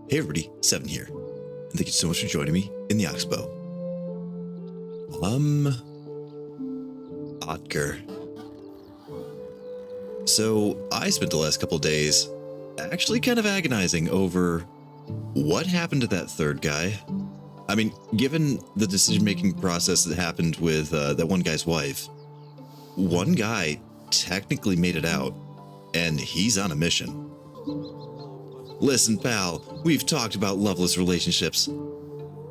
Hey everybody, Seven here, and thank you so much for joining me in the Oxbow. Otker. So I spent the last couple days actually kind of agonizing over what happened to that third guy. I mean, given the decision-making process that happened with that one guy's wife, one guy technically made it out, and he's on a mission. Listen, pal, we've talked about loveless relationships.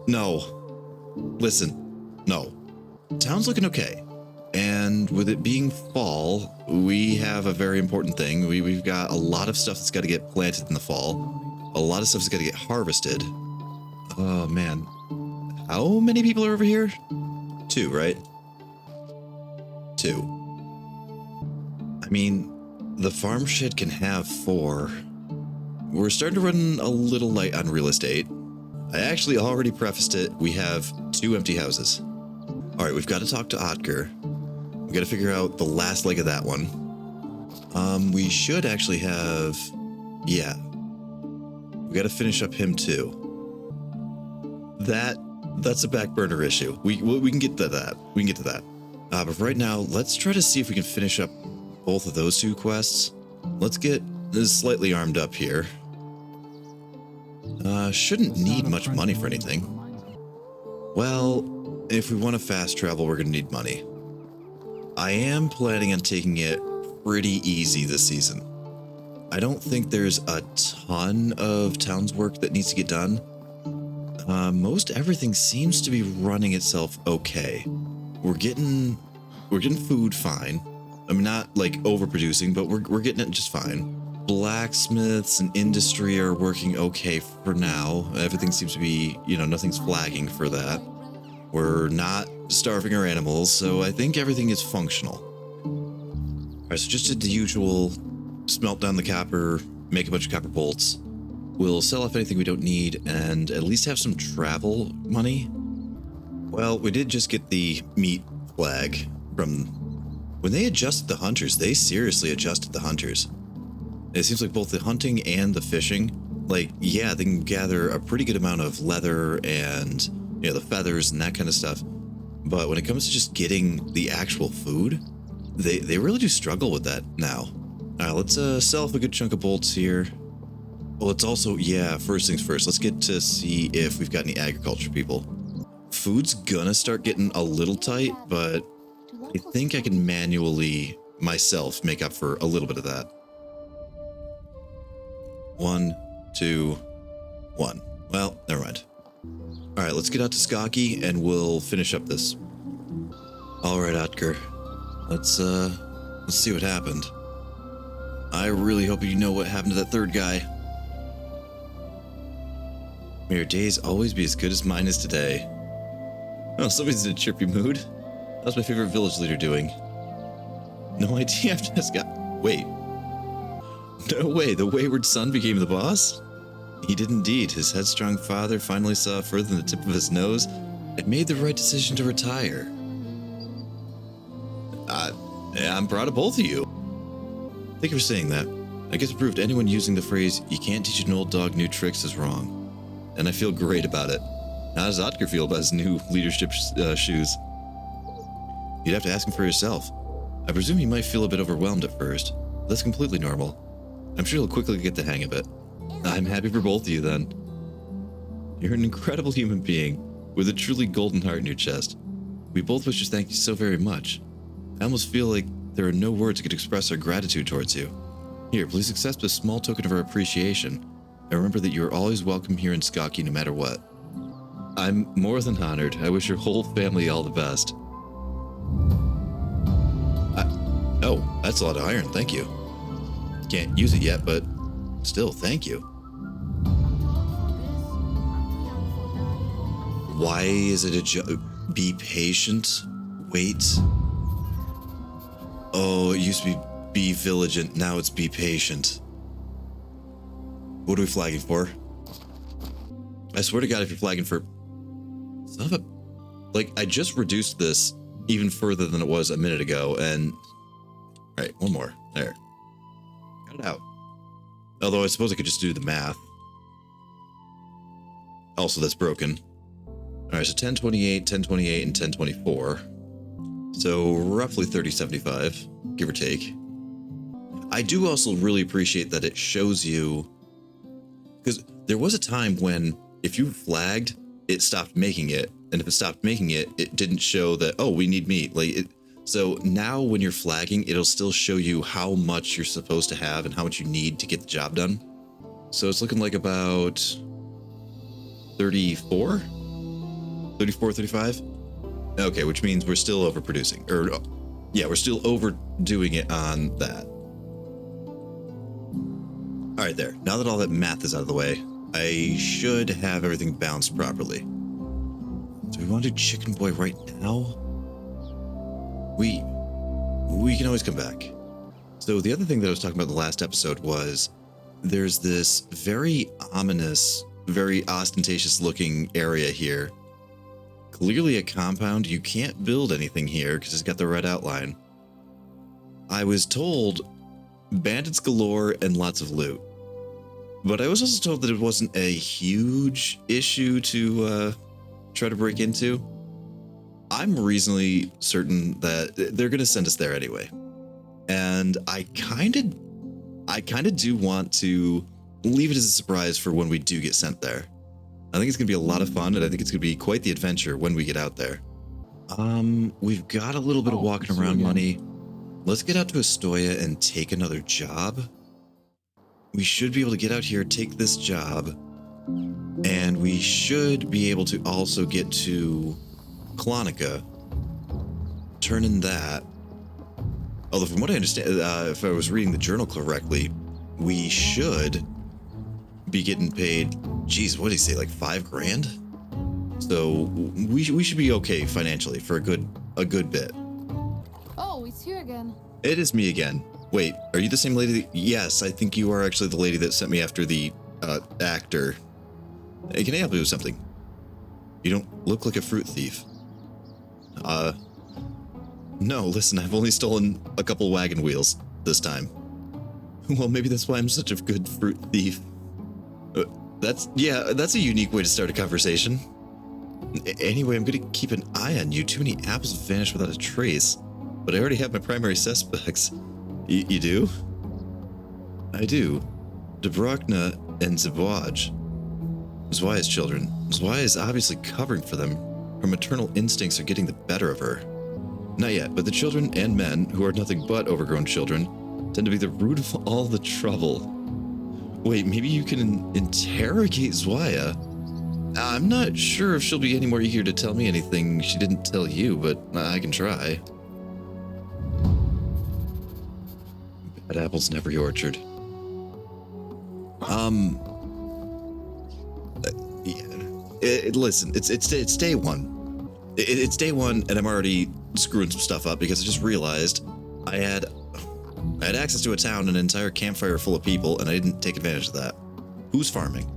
No. Listen, no. Town's looking okay. And with it being fall, we have a very important thing. We've got a lot of stuff that's got to get planted in the fall. A lot of stuff's got to get harvested. Oh, man. How many people are over here? 2, right? 2. I mean, the farm shed can have 4. We're starting to run a little light on real estate. I actually already prefaced it. We have 2 empty houses. All right, we've got to talk to Otker. We've got to figure out the last leg of that one. We should actually have... Yeah. We got to finish up him too. That's a back burner issue. We can get to that. We can get to that. But right now, let's try to see if we can finish up both of those 2 quests. Let's get slightly armed up here. Shouldn't need much money for anything. Well, if we want to fast travel, we're going to need money. I am planning on taking it pretty easy this season. I don't think there's a ton of towns work that needs to get done. Most everything seems to be running itself okay. We're getting food fine. I mean, not like overproducing, but we're getting it just fine. Blacksmiths and industry are working okay for now. Everything seems to be, nothing's flagging for that. We're not starving our animals, so I think everything is functional. All right, so just did the usual, smelt down the copper, make a bunch of copper bolts. We'll sell off anything we don't need and at least have some travel money. Well, we did just get the meat flag from... When they adjusted the hunters, they seriously adjusted the hunters. It seems like both the hunting and the fishing, they can gather a pretty good amount of leather and, the feathers and that kind of stuff. But when it comes to just getting the actual food, they really do struggle with that now. All right, let's sell off a good chunk of bolts here. Well, it's also, first things first, let's get to see if we've got any agriculture people. Food's gonna start getting a little tight, but I think I can manually, myself, make up for a little bit of that. 1, 2, 1. Well, never mind. All right, let's get out to Skokie and we'll finish up this. All right, Otker. Let's see what happened. I really hope you know what happened to that third guy. May your days always be as good as mine is today. Oh, somebody's in a chirpy mood. How's my favorite village leader doing? No idea after this guy. Wait. No way, the wayward son became the boss? He did indeed. His headstrong father finally saw further than the tip of his nose and made the right decision to retire. I'm proud of both of you. Thank you for saying that. I guess it proved anyone using the phrase, "you can't teach an old dog new tricks" is wrong. And I feel great about it. How does Otker feel about his new leadership shoes? You'd have to ask him for yourself. I presume he might feel a bit overwhelmed at first. That's completely normal. I'm sure he'll quickly get the hang of it. I'm happy for both of you then. You're an incredible human being with a truly golden heart in your chest. We both wish to thank you so very much. I almost feel like there are no words that could express our gratitude towards you. Here, please accept this small token of our appreciation. And remember that you are always welcome here in Skokie no matter what. I'm more than honored. I wish your whole family all the best. Oh, that's a lot of iron, thank you. Can't use it yet, but still, thank you. Why is it be patient? Wait. Oh, it used to be vigilant, now it's be patient. What are we flagging for? I swear to God, if you're flagging for... Son of a... I just reduced this even further than it was a minute ago, and... Alright, one more. There. Got it out. Although I suppose I could just do the math. also that's broken. All right, so 1028, 1028, and 1024. So roughly 3075, give or take. I do also really appreciate that it shows you, because there was a time when if you flagged, it stopped making it. And if it stopped making it, it didn't show that, oh, we need meat. So now when you're flagging, it'll still show you how much you're supposed to have and how much you need to get the job done. So it's looking like about 34, 35. Okay, which means we're still overproducing, or yeah, we're still overdoing it on that. All right, there. Now that all that math is out of the way, I should have everything balanced properly. Do we want to do Chicken Boy right now? We can always come back. So the other thing that I was talking about in the last episode was there's this very ominous, very ostentatious looking area here. Clearly a compound. You can't build anything here because it's got the red outline. I was told bandits galore and lots of loot. But I was also told that it wasn't a huge issue to try to break into. I'm reasonably certain that they're going to send us there anyway. And I kind of do want to leave it as a surprise for when we do get sent there. I think it's going to be a lot of fun, and I think it's going to be quite the adventure when we get out there. We've got a little bit of walking around money. Let's get out to Astoria and take another job. We should be able to get out here, take this job, and we should be able to also get to Clonica, turn in that. Although from what I understand, if I was reading the journal correctly, we should be getting paid, geez, what did he say, like $5 grand? So we should be okay financially for a good bit. Oh, it's you again. It is me again. Wait, are you the same lady? Yes, I think you are actually the lady that sent me after the actor. Hey, can I help you with something? You don't look like a fruit thief. No, listen, I've only stolen a couple wagon wheels this time. Well, maybe that's why I'm such a good fruit thief. That's a unique way to start a conversation. Anyway, I'm gonna keep an eye on you. Too many apples vanish without a trace. But I already have my primary suspects. You do? I do. Dubrovna and Zibwaj. Zwaya's children. Zwaya is obviously covering for them. Her maternal instincts are getting the better of her. Not yet, but the children and men, who are nothing but overgrown children, tend to be the root of all the trouble. Wait, maybe you can interrogate Zwaya? I'm not sure if she'll be any more eager to tell me anything she didn't tell you, but I can try. Bad apples in every orchard. Listen, it's day one. It's day one, and I'm already screwing some stuff up because I just realized I had access to a town and an entire campfire full of people, and I didn't take advantage of that. Who's farming?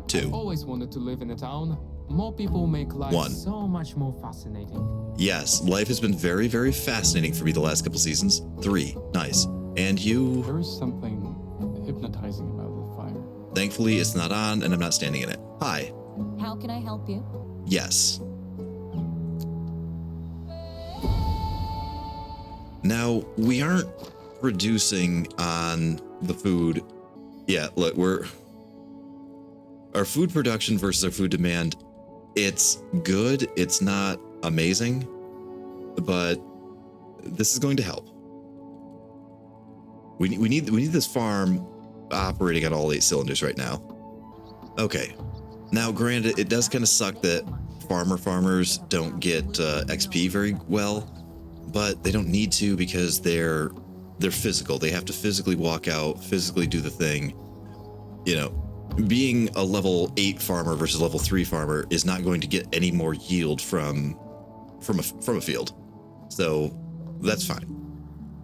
2. I've always wanted to live in a town. More people make life 1. so much more fascinating. Yes, life has been very, very fascinating for me the last couple seasons. 3. Nice. And you? There is something hypnotizing about the fire. Thankfully, it's not on, and I'm not standing in it. Hi. How can I help you? Yes. Now, we aren't reducing on the food. Yeah, look, our food production versus our food demand, it's good. It's not amazing, but this is going to help. We need this farm operating on all 8 cylinders right now. Okay. Now, granted, it does kind of suck that farmers don't get XP very well, but they don't need to because they're physical. They have to physically walk out, physically do the thing. You know, being a level 8 farmer versus level 3 farmer is not going to get any more yield from a field. So that's fine.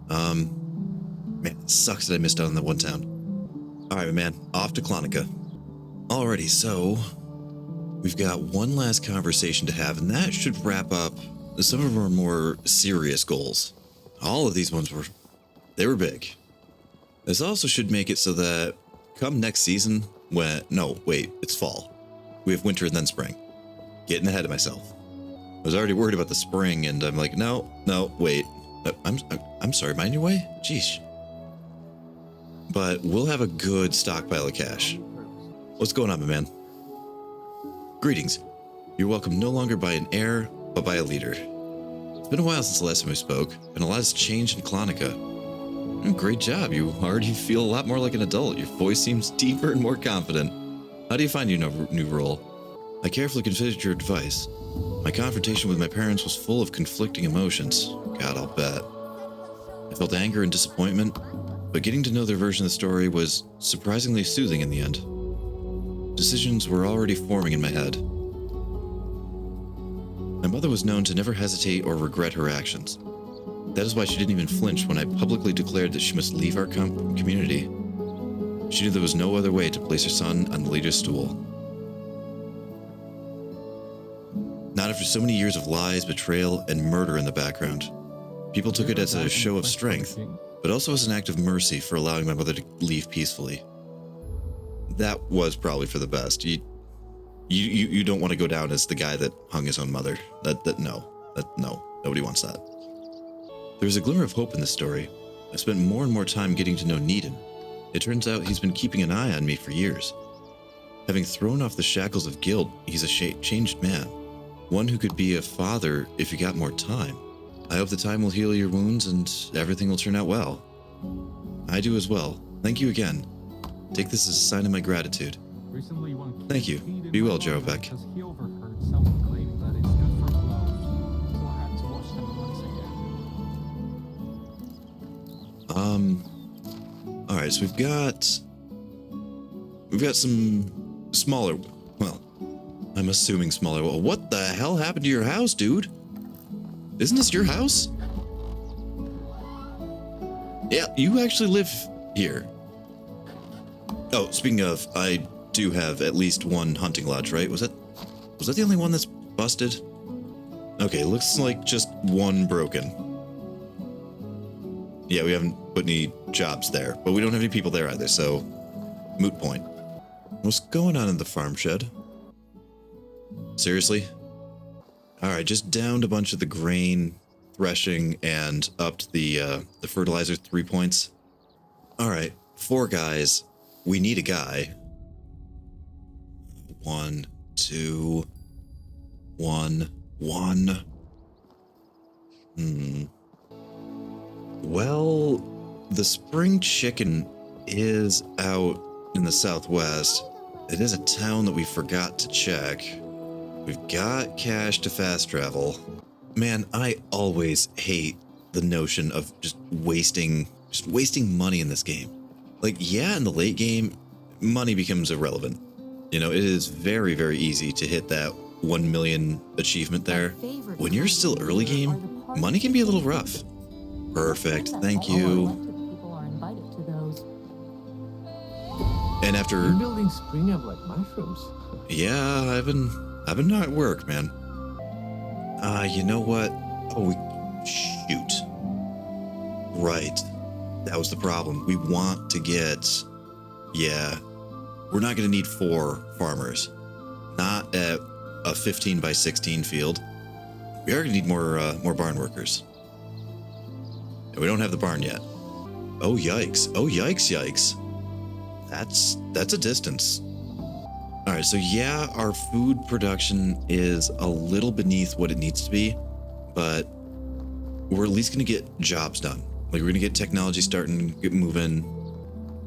Man, it sucks that I missed out on that one town. All right, man, off to Clonica. Alrighty, so we've got one last conversation to have, and that should wrap up some of our more serious goals. All of these ones were big. This also should make it so that come next season, it's fall. we have winter and then spring. Getting ahead of myself. I was already worried about the spring, and I'm like, no, wait. I'm sorry, mind your way? Jeez. But we'll have a good stockpile of cash. What's going on, my man? Greetings. You're welcome no longer by an heir, but by a leader. It's been a while since the last time we spoke, and a lot has changed in Klonika. Great job, you already feel a lot more like an adult. Your voice seems deeper and more confident. How do you find your new role? I carefully considered your advice. My confrontation with my parents was full of conflicting emotions. God, I'll bet. I felt anger and disappointment, but getting to know their version of the story was surprisingly soothing in the end. Decisions were already forming in my head. My mother was known to never hesitate or regret her actions. That is why she didn't even flinch when I publicly declared that she must leave our community. She knew there was no other way to place her son on the leader's stool. Not after so many years of lies, betrayal, and murder in the background. People took it as a show of strength, but also as an act of mercy for allowing my mother to leave peacefully. That was probably for the best. You don't want to go down as the guy that hung his own mother. No, nobody wants that. There's a glimmer of hope in this story. I spent more and more time getting to know Needham. It turns out he's been keeping an eye on me for years. Having thrown off the shackles of guilt, he's a changed man. One who could be a father if you got more time. I hope the time will heal your wounds and everything will turn out well. I do as well. Thank you again. Take this as a sign of my gratitude. Thank you. Be well, Jarobek. He overheard someone claiming that it's good for clothes, so I had to wash them once again. Alright, so we've got some smaller, well, I'm assuming smaller. What the hell happened to your house, dude? Isn't this your house? Yeah, you actually live here. Oh, speaking of, I do have at least one hunting lodge, right? Was that the only one that's busted? Okay, looks like just one broken. Yeah, we haven't put any jobs there, but we don't have any people there either, so moot point. What's going on in the farm shed? Seriously? Alright, just downed a bunch of the grain threshing and upped the fertilizer 3 points. Alright, 4 guys. We need a guy. 1, 2, 1, 1. Well, the spring chicken is out in the southwest. It is a town that we forgot to check. We've got cash to fast travel. Man, I always hate the notion of just wasting money in this game. Like, yeah, in the late game, money becomes irrelevant. You know, it is very, very easy to hit that 1 million achievement there. When you're still early game, money can be a little rough. Perfect, thank you. And after You're building spring up like mushrooms. yeah, I've been at work, man. You know what? Oh, shoot. Right. That was the problem. We want to get, yeah, we're not going to need 4 farmers. Not at a 15 by 16 field. We are going to need more barn workers. And we don't have the barn yet. Oh, yikes. Oh, yikes. That's a distance. All right, so yeah, our food production is a little beneath what it needs to be, but we're at least going to get jobs done. Like, we're going to get technology starting, get moving.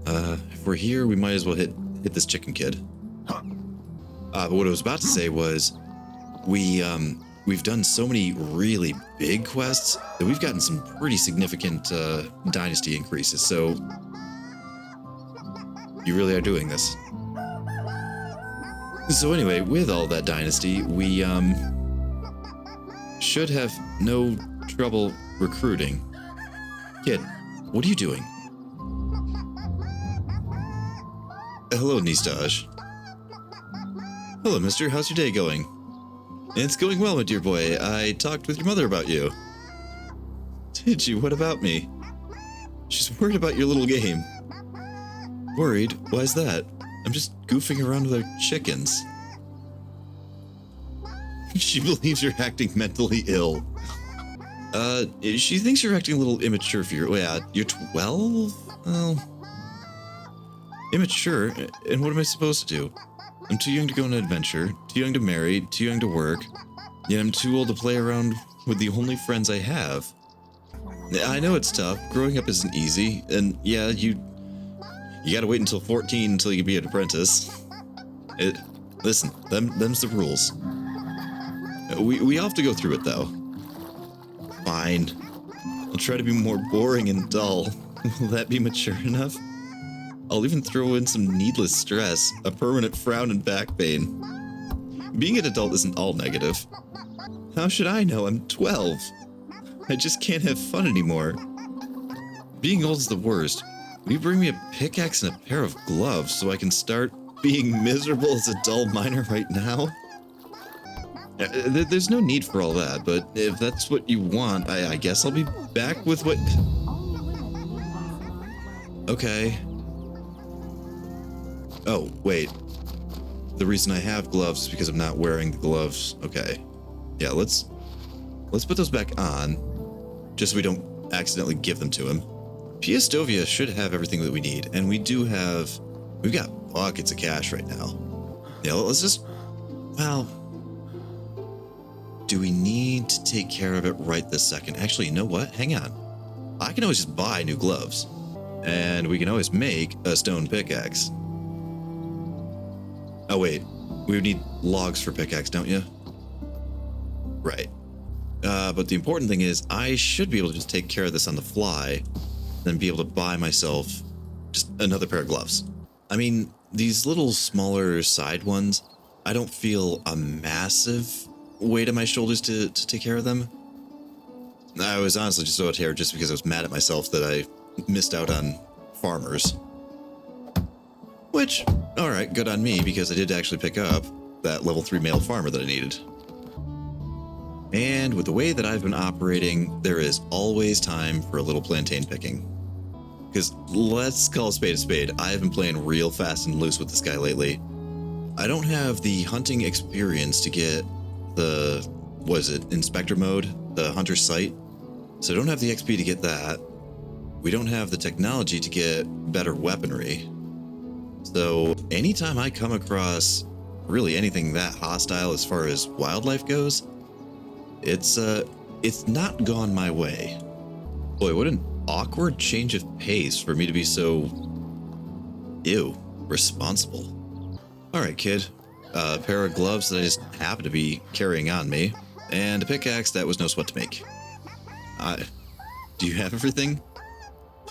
If we're here, we might as well hit this chicken kid. But what I was about to say was, we've done so many really big quests that we've gotten some pretty significant dynasty increases. So you really are doing this. So anyway, with all that dynasty, we should have no trouble recruiting. Kid, what are you doing? Hello, Nistaj. Hello, mister. How's your day going? It's going well, my dear boy. I talked with your mother about you. Did you? What about me? She's worried about your little game. Worried? Why's that? I'm just goofing around with our chickens. She believes you're acting mentally ill. She thinks you're acting a little immature for your... Yeah, you're 12? Well... Immature? And what am I supposed to do? I'm too young to go on an adventure, too young to marry, too young to work, yet I'm too old to play around with the only friends I have. I know it's tough. Growing up isn't easy, and yeah, you gotta wait until 14 until you can be an apprentice. Listen, them's the rules. We all have to go through it, though. Fine. I'll try to be more boring and dull. Will that be mature enough? I'll even throw in some needless stress, a permanent frown and back pain. Being an adult isn't all negative. How should I know? I'm 12. I just can't have fun anymore. Being old is the worst. Will you bring me a pickaxe and a pair of gloves so I can start being miserable as a dull miner right now? There's no need for all that, but if that's what you want, I guess I'll be back with what... Okay. Oh, wait. The reason I have gloves is because I'm not wearing the gloves. Okay. Yeah, let's put those back on, just so we don't accidentally give them to him. Piastovia should have everything that we need, and we've got buckets of cash right now. Yeah, let's just... Well... Do we need to take care of it right this second? Actually, you know what? Hang on. I can always just buy new gloves. And we can always make a stone pickaxe. Oh, wait. We would need logs for pickaxe, don't you? Right. But the important thing is, I should be able to just take care of this on the fly, then be able to buy myself just another pair of gloves. I mean, these little smaller side ones, I don't feel a massive weight on my shoulders to take care of them. I was honestly just out here just because I was mad at myself that I missed out on farmers. Which, alright, good on me, because I did actually pick up that level 3 male farmer that I needed. And with the way that I've been operating, there is always time for a little plantain picking. Because let's call a spade, I've been playing real fast and loose with this guy lately. I don't have the hunting experience to get the, inspector mode, the hunter's sight. So I don't have the XP to get that. We don't have the technology to get better weaponry. So anytime I come across really anything that hostile as far as wildlife goes, it's not gone my way. Boy, what an awkward change of pace for me to be so, responsible. All right, kid. A pair of gloves that I just happen to be carrying on me, and a pickaxe that was no sweat to make. Do you have everything?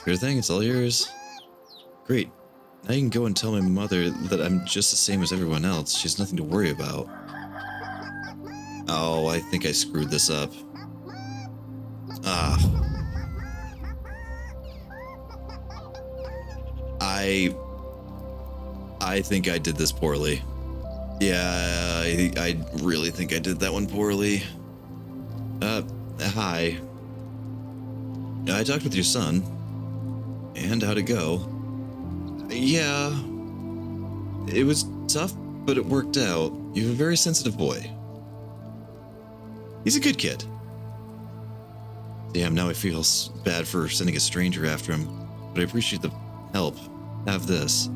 Sure thing, it's all yours. Great. Now you can go and tell my mother that I'm just the same as everyone else. She has nothing to worry about. Oh, I think I screwed this up. I think I did this poorly. Yeah, I really think I did that one poorly. Hi. I talked with your son. And how'd it go? Yeah. It was tough, but it worked out. You're a very sensitive boy. He's a good kid. Damn, now I feel bad for sending a stranger after him, but I appreciate the help. Have this.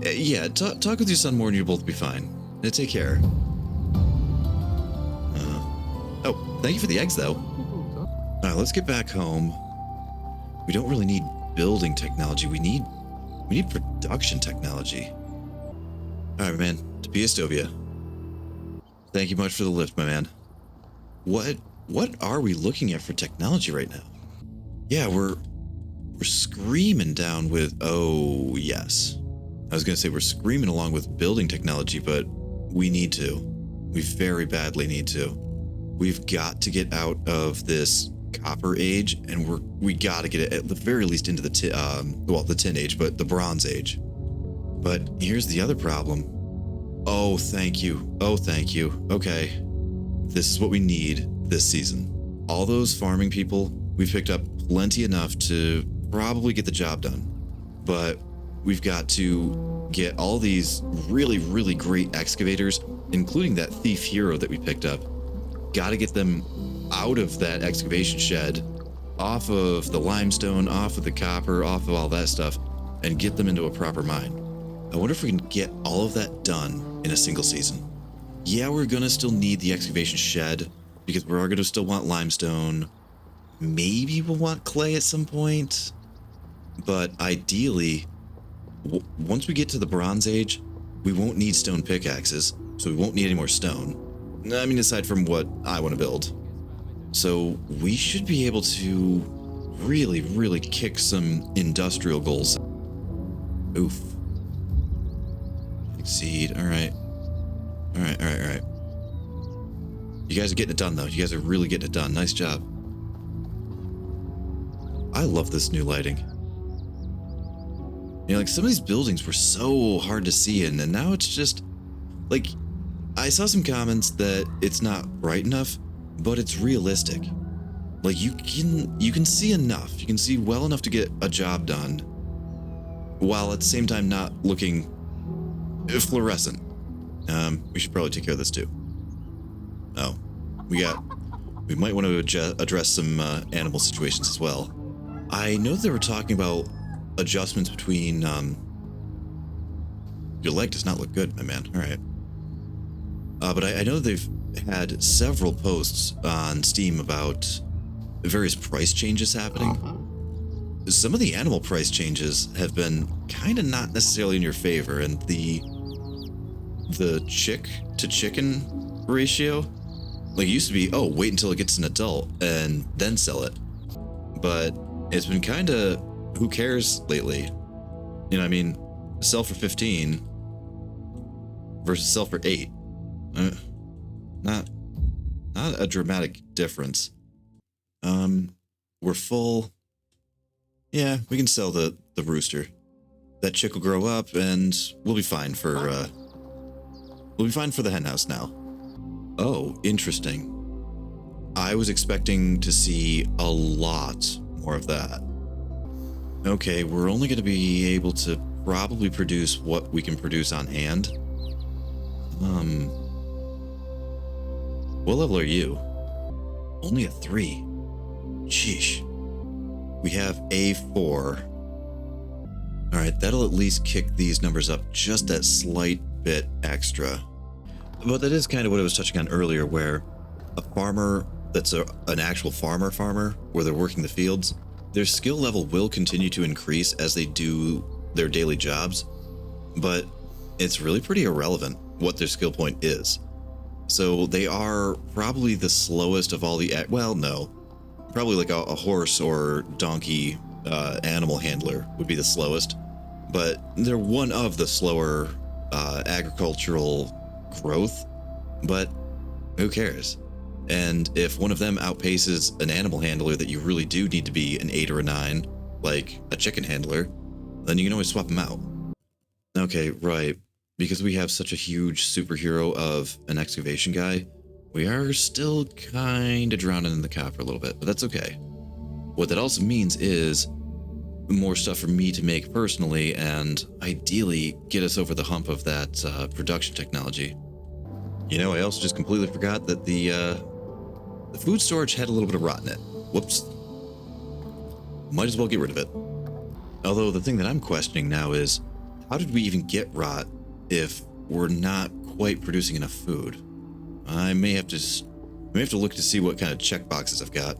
Yeah, talk with your son more and you'll both be fine. Take care. Oh, thank you for the eggs, though. Alright, let's get back home. We don't really need building technology. We need production technology. Alright, man. To Piastovia. Thank you much for the lift, my man. What are we looking at for technology right now? Yeah, we're screaming down with... Oh, yes. I was going to say we're screaming along with building technology, but we need to. We very badly need to. We've got to get out of this copper age, and we got to get it at the very least into the tin age, but the bronze age. But here's the other problem. Oh, thank you. Oh, thank you. Okay. This is what we need this season. All those farming people, we've picked up plenty enough to probably get the job done. But we've got to get all these really, really great excavators including that thief hero that we picked up. Got to get them out of that excavation shed, off of the limestone, off of the copper, off of all that stuff, and get them into a proper mine. I wonder if we can get all of that done in a single season. Yeah, we're gonna still need the excavation shed because we're gonna still want limestone. Maybe we'll want clay at some point, but ideally, once we get to the Bronze Age, we won't need stone pickaxes, so we won't need any more stone. I mean, aside from what I want to build. So we should be able to really, really kick some industrial goals. Oof. Exceed. All right. All right, all right, all right. You guys are getting it done, though. You guys are really getting it done. Nice job. I love this new lighting. You know, like some of these buildings were so hard to see in, and now it's just like I saw some comments that it's not bright enough, but it's realistic. Like you can see enough. You can see well enough to get a job done, while at the same time not looking fluorescent. We should probably take care of this too. Oh, we might want to address some animal situations as well. I know they were talking about adjustments between, your leg does not look good, my man. All right. But I know they've had several posts on Steam about various price changes happening. Some of the animal price changes have been kind of not necessarily in your favor, and the chick to chicken ratio, like it used to be, oh, wait until it gets an adult and then sell it. But it's been kind of who cares lately. You know what I mean? Sell for 15 versus sell for 8. Not a dramatic difference. We're full. Yeah, we can sell the rooster. That chick will grow up and we'll be fine for the hen house now. Oh, interesting. I was expecting to see a lot more of that. Okay, we're only going to be able to probably produce what we can produce on hand. What level are you? Only a 3. Sheesh. We have a 4. Alright, that'll at least kick these numbers up just that slight bit extra. But that is kind of what I was touching on earlier, where a farmer that's an actual farmer, where they're working the fields, their skill level will continue to increase as they do their daily jobs, but it's really pretty irrelevant what their skill point is. So they are probably the slowest of all the, well, no, probably like a horse or donkey animal handler would be the slowest, but they're one of the slower agricultural growth, but who cares? And if one of them outpaces an animal handler that you really do need to be an 8 or a 9, like a chicken handler, then you can always swap them out. Okay, right. Because we have such a huge superhero of an excavation guy, we are still kind of drowning in the copper a little bit, but that's okay. What that also means is more stuff for me to make personally, and ideally get us over the hump of that production technology. You know, I also just completely forgot that the food storage had a little bit of rot in it. Whoops. Might as well get rid of it. Although the thing that I'm questioning now is, how did we even get rot if we're not quite producing enough food? I may have to look to see what kind of check boxes I've got.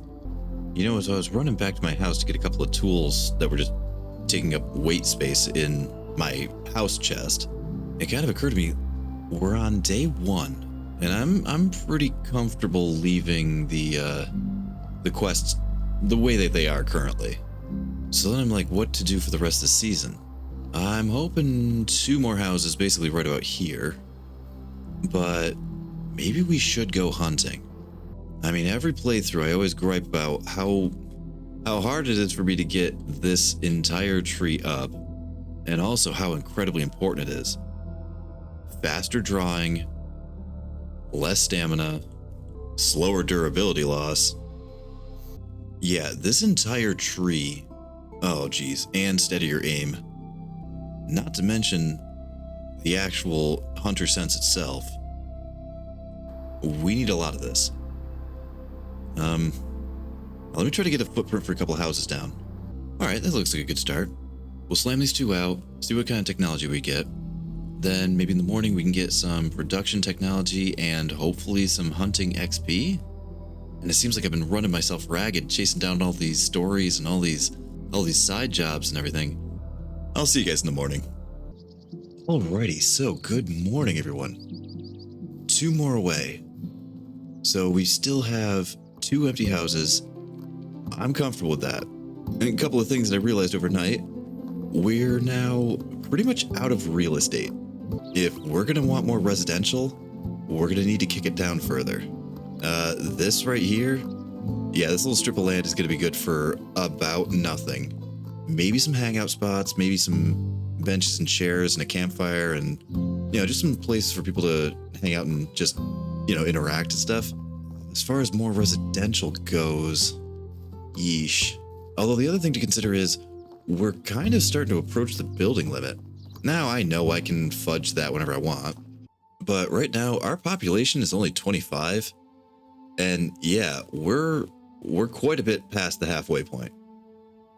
You know, as I was running back to my house to get a couple of tools that were just taking up weight space in my house chest, it kind of occurred to me, we're on day 1, and I'm pretty comfortable leaving the quests the way that they are currently. So then I'm like, what to do for the rest of the season? I'm hoping 2 more houses basically right about here, but maybe we should go hunting. I mean, every playthrough I always gripe about how hard it is for me to get this entire tree up, and also how incredibly important it is. Faster drawing, less stamina, slower durability loss. Yeah, this entire tree, oh geez, and steadier aim. Not to mention the actual hunter sense itself. we need a lot of this. Let me try to get a footprint for a couple houses down. All right, that looks like a good start. We'll slam these two out, see what kind of technology we get. Then maybe in the morning we can get some production technology and hopefully some hunting XP. And it seems like I've been running myself ragged, chasing down all these stories and all these side jobs and everything. I'll see you guys in the morning. Alrighty, so good morning, everyone. 2 more away. So we still have 2 empty houses. I'm comfortable with that. And a couple of things that I realized overnight. We're now pretty much out of real estate. If we're going to want more residential, we're going to need to kick it down further. This right here, yeah, this little strip of land is going to be good for about nothing. Maybe some hangout spots, maybe some benches and chairs and a campfire and, just some places for people to hang out and just, interact and stuff. As far as more residential goes, yeesh. Although the other thing to consider is we're kind of starting to approach the building limit. Now I know I can fudge that whenever I want, but right now our population is only 25, and yeah, we're quite a bit past the halfway point.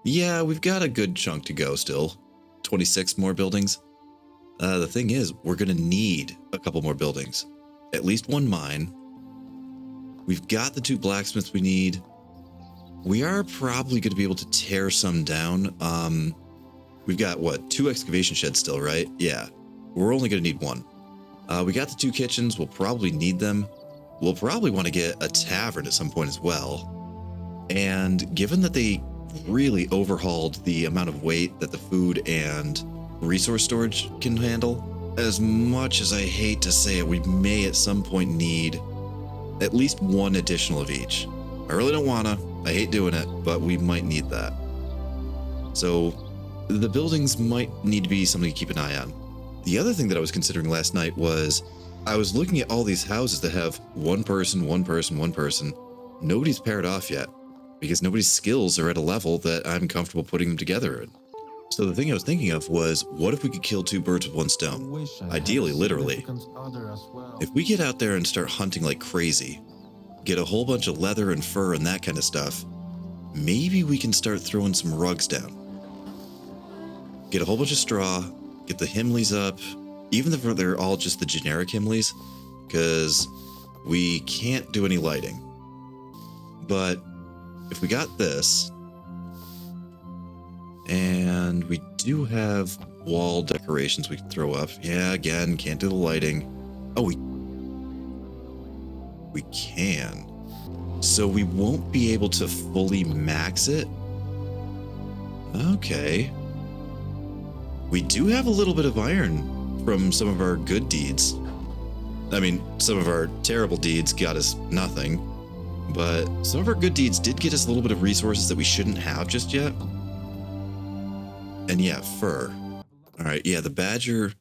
Yeah, we've got a good chunk to go still. 26 more buildings. The thing is, we're gonna need a couple more buildings. At least 1 mine. We've got the 2 blacksmiths we need. We are probably going to be able to tear some down. We've got, 2 excavation sheds still, right? Yeah. We're only going to need 1. We got the 2 kitchens. We'll probably need them. We'll probably want to get a tavern at some point as well. And given that they really overhauled the amount of weight that the food and resource storage can handle, as much as I hate to say it, we may at some point need at least 1 additional of each. I really don't wanna. I hate doing it, but we might need that. So the buildings might need to be something to keep an eye on. The other thing that I was considering last night was I was looking at all these houses that have 1 person, 1 person, 1 person. Nobody's paired off yet because nobody's skills are at a level that I'm comfortable putting them together in. So the thing I was thinking of was, what if we could kill 2 birds with 1 stone? Ideally, literally. If we get out there and start hunting like crazy, get a whole bunch of leather and fur and that kind of stuff, maybe we can start throwing some rugs down. Get a whole bunch of straw, get the Himleys up, even if they're all just the generic Himleys, because we can't do any lighting. But if we got this, and we do have wall decorations we can throw up. Yeah, again, can't do the lighting. Oh, we can. So we won't be able to fully max it. Okay. We do have a little bit of iron from some of our good deeds. I mean, some of our terrible deeds got us nothing, but some of our good deeds did get us a little bit of resources that we shouldn't have just yet. And yeah, fur. All right, yeah, the badger.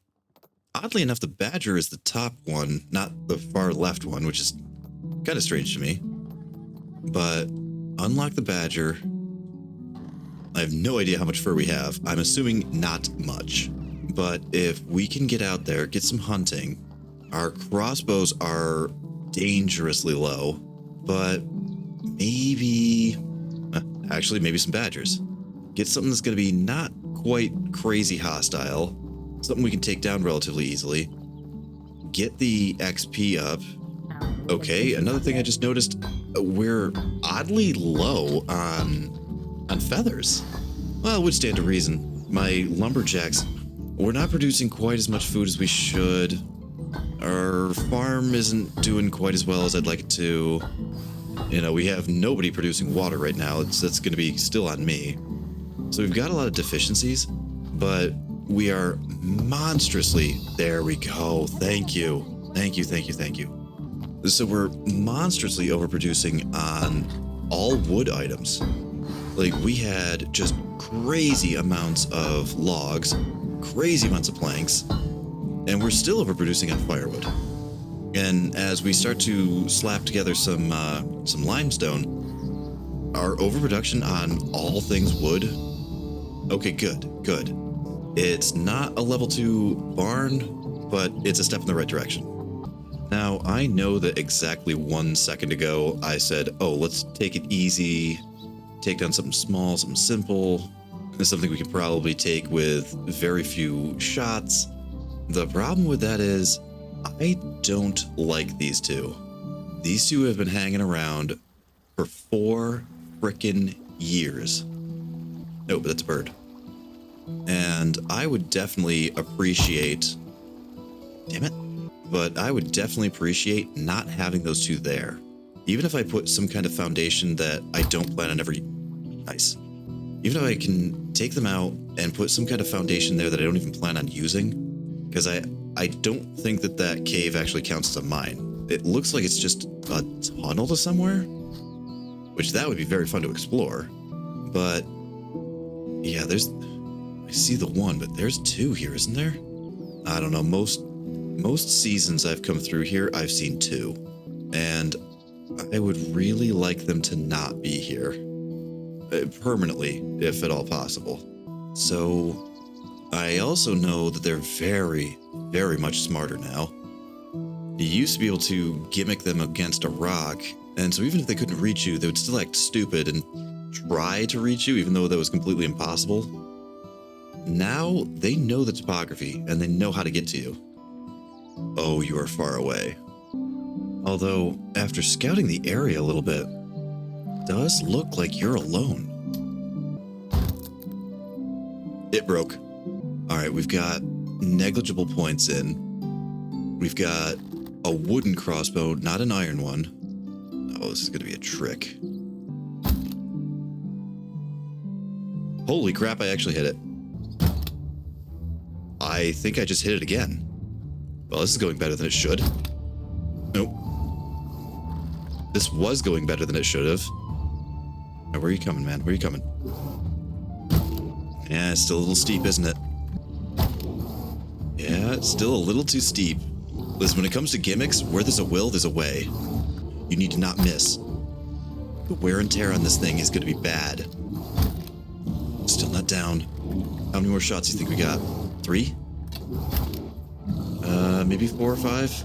Oddly enough, the badger is the top one, not the far left one, which is kind of strange to me. But unlock the badger. I have no idea how much fur we have. I'm assuming not much. But if we can get out there, get some hunting. Our crossbows are dangerously low, but maybe some badgers. Get something that's going to be not quite crazy hostile, something we can take down relatively easily. Get the XP up. Okay, another thing I just noticed, we're oddly low on feathers. Well, it would stand to reason. My lumberjacks, we're not producing quite as much food as we should. Our farm isn't doing quite as well as I'd like it to. We have nobody producing water right now. That's going to be still on me. So we've got a lot of deficiencies, but we are monstrously, there we go. Thank you. Thank you, thank you, thank you. So we're monstrously overproducing on all wood items. Like we had just crazy amounts of logs, crazy amounts of planks, and we're still overproducing on firewood. And as we start to slap together some limestone, our overproduction on all things wood. Okay, good. It's not a level 2 barn, but it's a step in the right direction. Now, I know that exactly 1 second ago I said, oh, let's take it easy, take down something small, something simple, something we can probably take with very few shots. The problem with that is I don't like these two. These two have been hanging around for 4 frickin' years. No, but that's a bird. And I would definitely appreciate... Damn it. But I would definitely appreciate not having those two there. Even if I put some kind of foundation that I don't plan on ever... Nice. Even if I can take them out and put some kind of foundation there that I don't even plan on using. Because I don't think that that cave actually counts as a mine. It looks like it's just a tunnel to somewhere. Which that would be very fun to explore. But... yeah, there's... I see the one, but there's 2 here, isn't there? I don't know, most seasons I've come through here, I've seen 2. And I would really like them to not be here. Permanently, if at all possible. So, I also know that they're very, very much smarter now. You used to be able to gimmick them against a rock, and so even if they couldn't reach you, they would still act stupid and try to reach you, even though that was completely impossible. Now, they know the topography, and they know how to get to you. Oh, you are far away. Although, after scouting the area a little bit, it does look like you're alone. It broke. Alright, we've got negligible points in. We've got a wooden crossbow, not an iron one. Oh, this is going to be a trick. Holy crap, I actually hit it. I think I just hit it again. Well, this is going better than it should. Nope. This was going better than it should have. Now, where are you coming, man? Where are you coming? Yeah, it's still a little steep, isn't it? Yeah, it's still a little too steep. Listen, when it comes to gimmicks, where there's a will, there's a way. You need to not miss. The wear and tear on this thing is going to be bad. Still not down. How many more shots do you think we got? 3? Maybe 4 or 5?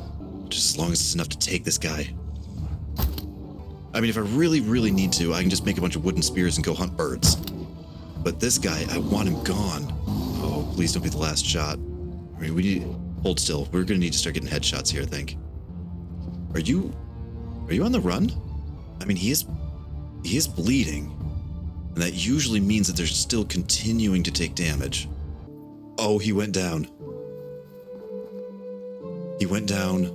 Just as long as it's enough to take this guy. I mean, if I really, really need to, I can just make a bunch of wooden spears and go hunt birds. But this guy, I want him gone. Oh, please don't be the last shot. I mean, we need... Hold still. We're gonna need to start getting headshots here, I think. Are you on the run? I mean, he is bleeding. And that usually means that they're still continuing to take damage. Oh, he went down. He went down.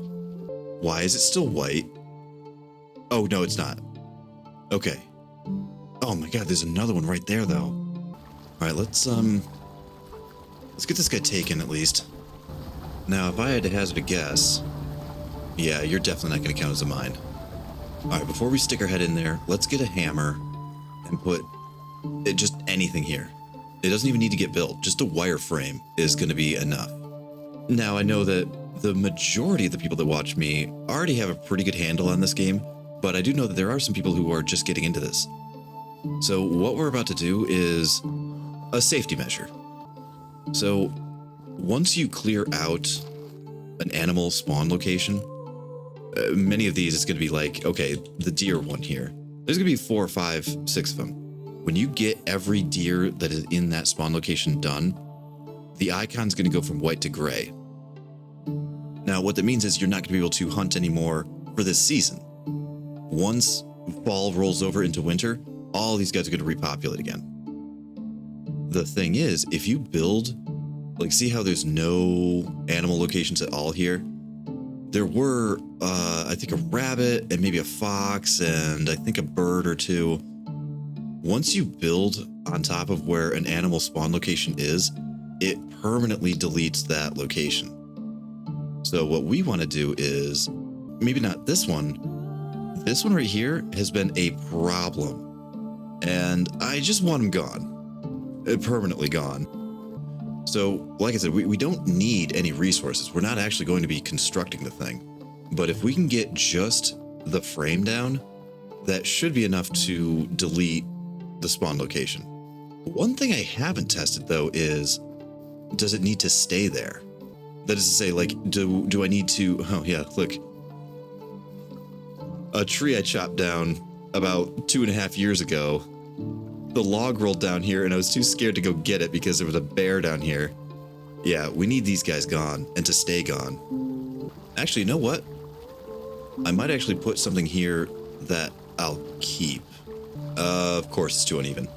Why is it still white? Oh, no, it's not. Okay. Oh my god, there's another one right there, though. Alright, let's get this guy taken, at least. Now, if I had to hazard a guess... Yeah, you're definitely not going to count as a mine. Alright, before we stick our head in there, let's get a hammer and put just anything here. It doesn't even need to get built. Just a wireframe is going to be enough. Now, I know that the majority of the people that watch me already have a pretty good handle on this game, but I do know that there are some people who are just getting into this. So what we're about to do is a safety measure. So once you clear out an animal spawn location, many of these it's going to be like, okay, the deer one here. There's going to be 4, 5, 6 of them. When you get every deer that is in that spawn location done, the icon's going to go from white to gray. Now, what that means is you're not going to be able to hunt anymore for this season. Once fall rolls over into winter, all these guys are going to repopulate again. The thing is, if you build, like, see how there's no animal locations at all here? There were, I think, a rabbit and maybe a fox and I think a bird or 2. Once you build on top of where an animal spawn location is, it permanently deletes that location. So what we want to do is, maybe not this one right here has been a problem. And I just want him gone. Permanently gone. So, like I said, we don't need any resources. We're not actually going to be constructing the thing. But if we can get just the frame down, that should be enough to delete the spawn location. One thing I haven't tested, though, is does it need to stay there? That is to say, like, do I need to... Oh, yeah, look. a tree I chopped down about 2.5 years ago. The log rolled down here and I was too scared to go get it because there was a bear down here. Yeah, we need these guys gone and to stay gone. Actually, you know what? I might actually put something here that I'll keep. Of course, it's too uneven.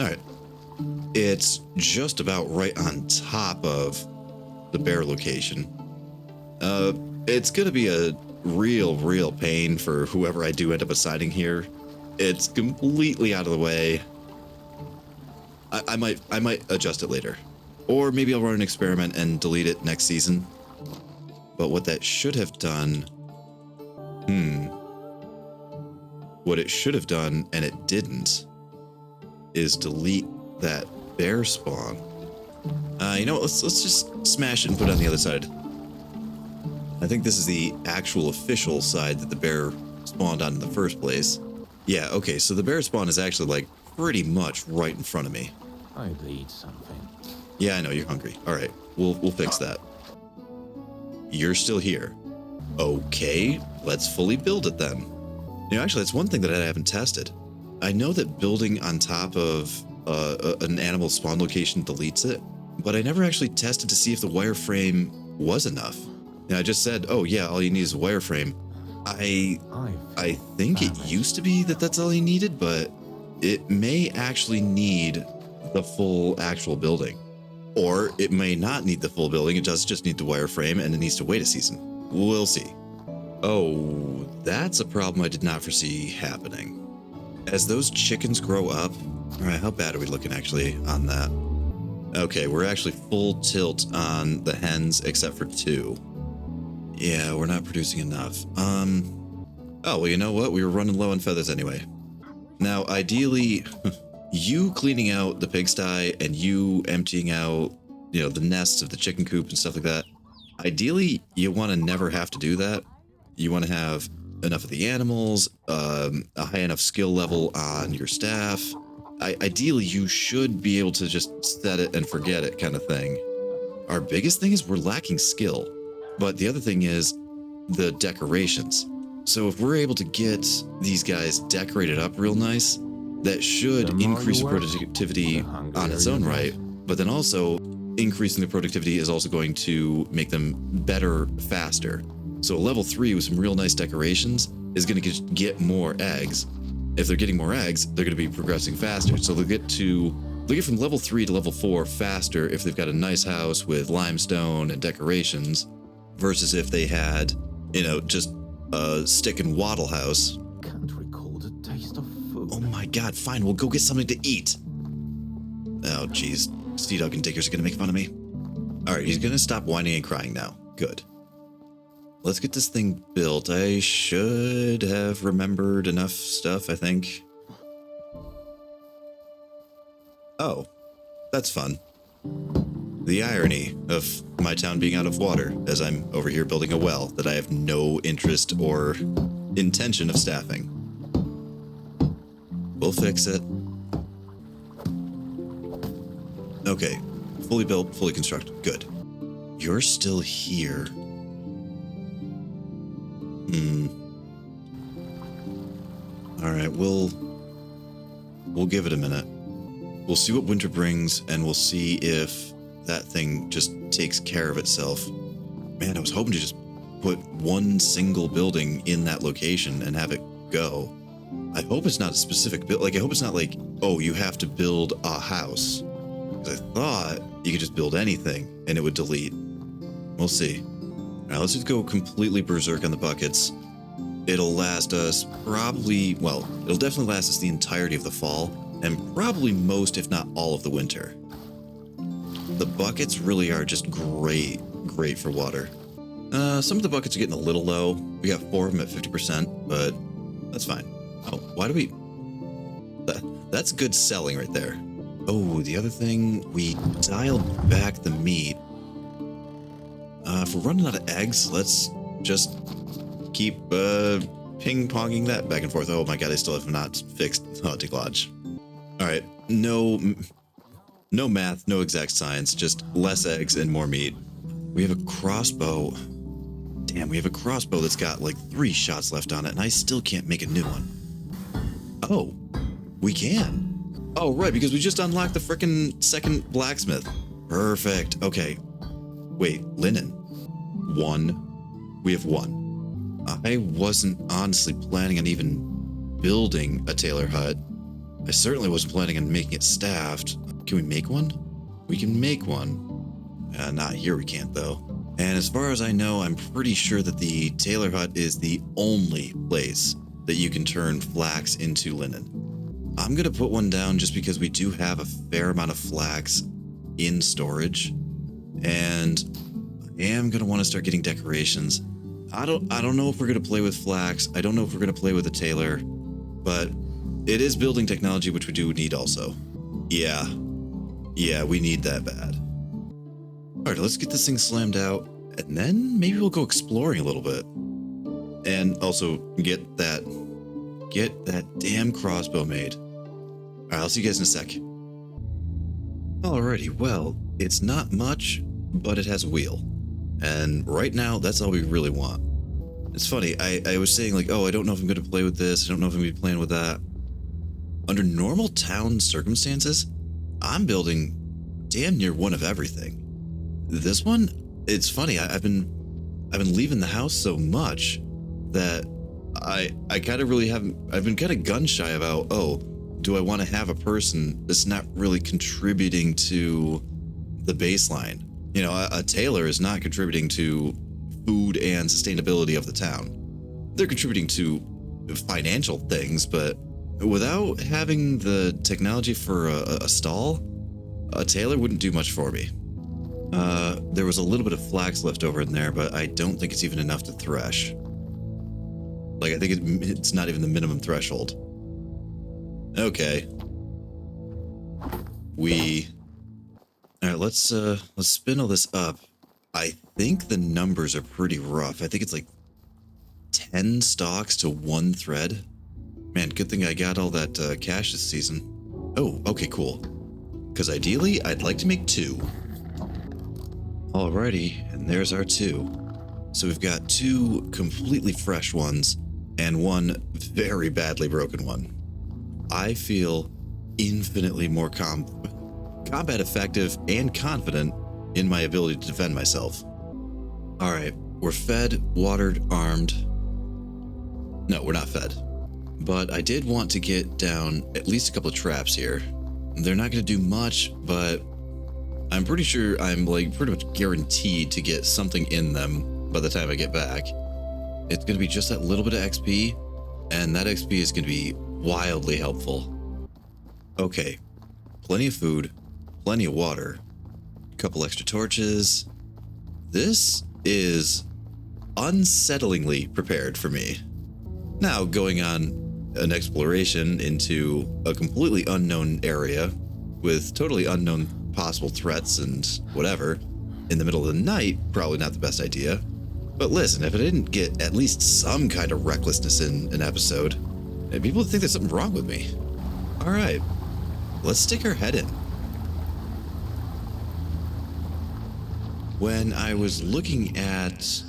Alright. It's just about right on top of the bear location. It's gonna be a real pain for whoever I do end up assigning here. It's completely out of the way. I might adjust it later. Or maybe I'll run an experiment and delete it next season. But what that should have done... What it should have done, and it didn't, is delete that bear spawn. You know what, let's just smash it and put it on the other side. I think this is the actual official side that the bear spawned on in the first place. Yeah, okay, so the bear spawn is actually like pretty much right in front of me. I'd eat something. Yeah, I know, you're hungry. Alright, we'll fix that. You're still here. Okay, let's fully build it then. You know, actually, that's one thing that I haven't tested. I know that building on top of an animal spawn location deletes it, but I never actually tested to see if the wireframe was enough. And I just said, oh yeah, all you need is a wireframe. I think it used to be that that's all you needed, but it may actually need the full actual building. Or it may not need the full building, it does just need the wireframe and it needs to wait a season. We'll see. Oh, that's a problem I did not foresee happening. As those chickens grow up... Alright, how bad are we looking actually on that? Okay, we're actually full tilt on the hens except for 2. Yeah, we're not producing enough. Oh, well, you know what? We were running low on feathers anyway. Now, ideally, you cleaning out the pigsty and you emptying out, you know, the nests of the chicken coop and stuff like that. Ideally, you want to never have to do that. You want to have enough of the animals, a high enough skill level on your staff. Ideally, you should be able to just set it and forget it kind of thing. Our biggest thing is we're lacking skill. But the other thing is the decorations. So if we're able to get these guys decorated up real nice, that should increase the productivity on its own right. But then also, increasing the productivity is also going to make them better faster. So level 3 with some real nice decorations is going to get more eggs. If they're getting more eggs, they're going to be progressing faster. So they'll get from level 3 to level 4 faster if they've got a nice house with limestone and decorations, versus if they had, you know, just a stick and wattle house. Can't recall the taste of food. Oh my god, fine, we'll go get something to eat. Oh jeez, Sea Dog and Diggers are gonna make fun of me. Alright, he's gonna stop whining and crying now. Good. Let's get this thing built. I should have remembered enough stuff, I think. Oh, that's fun. The irony of my town being out of water as I'm over here building a well that I have no interest or intention of staffing. We'll fix it. Okay, fully built, fully constructed. Good. You're still here. Alright, we'll give it a minute. We'll see what winter brings, and we'll see if that thing just takes care of itself. Man, I was hoping to just put one single building in that location and have it go. I hope it's not a specific build. Like, I hope it's not like, oh, you have to build a house. Because I thought you could just build anything and it would delete. We'll see. Now let's just go completely berserk on the buckets. It'll last us probably, well, it'll definitely last us the entirety of the fall, and probably most, if not all, of the winter. The buckets really are just great for water. Some of the buckets are getting a little low. We got 4 of them at 50%, but that's fine. Oh, why do we... That's good selling right there. Oh, the other thing, we dialed back the meat. If we're running out of eggs, let's just keep ping-ponging that back and forth. Oh my god, I still have not fixed Hunting Lodge. Alright, no math, no exact science, just less eggs and more meat. We have a crossbow. Damn, we have a crossbow that's got like 3 shots left on it, and I still can't make a new one. Oh, we can. Oh, right, because we just unlocked the frickin' second blacksmith. Perfect. Okay. Wait, linen. 1. We have 1. I wasn't honestly planning on even building a tailor hut. I certainly wasn't planning on making it staffed. Can we make one? We can make one. Not here we can't, though. And as far as I know, I'm pretty sure that the tailor hut is the only place that you can turn flax into linen. I'm going to put one down just because we do have a fair amount of flax in storage. And I am going to want to start getting decorations. I don't know if we're going to play with flax. I don't know if we're going to play with a tailor, but it is building technology, which we do need also. Yeah, we need that bad. All right, let's get this thing slammed out, and then maybe we'll go exploring a little bit. And also get that damn crossbow made. All right, I'll see you guys in a sec. Alrighty, well, it's not much, but it has a wheel. And right now, that's all we really want. It's funny, I was saying like, oh, I don't know if I'm going to play with this. I don't know if I'm going to be playing with that. Under normal town circumstances, I'm building damn near one of everything. This one, it's funny, I've been leaving the house so much that I kind of really haven't, I've been kind of gun shy about, oh, do I want to have a person that's not really contributing to the baseline? You know, a tailor is not contributing to food and sustainability of the town. They're contributing to financial things, but without having the technology for a stall, a tailor wouldn't do much for me. There was a little bit of flax left over in there, but I don't think it's even enough to thresh. Like, I think it's not even the minimum threshold. Okay. All right, let's spin all this up. I think the numbers are pretty rough. I think it's like 10 stalks to 1 thread. Man, good thing I got all that cash this season. Oh, okay, cool. Because ideally, I'd like to make 2. Alrighty, and there's our 2. So we've got 2 completely fresh ones and 1 very badly broken one. I feel infinitely more combat effective and confident in my ability to defend myself. Alright, we're fed, watered, armed. No, we're not fed. But I did want to get down at least a couple of traps here. They're not going to do much, but I'm pretty sure I'm like pretty much guaranteed to get something in them by the time I get back. It's going to be just that little bit of XP, and that XP is going to be wildly helpful. Okay, plenty of food, plenty of water, a couple extra torches. This is unsettlingly prepared for me. Now, going on an exploration into a completely unknown area with totally unknown possible threats and whatever in the middle of the night, probably not the best idea. But listen, if I didn't get at least some kind of recklessness in an episode, people would think there's something wrong with me. All right, let's stick our head in. When I was looking at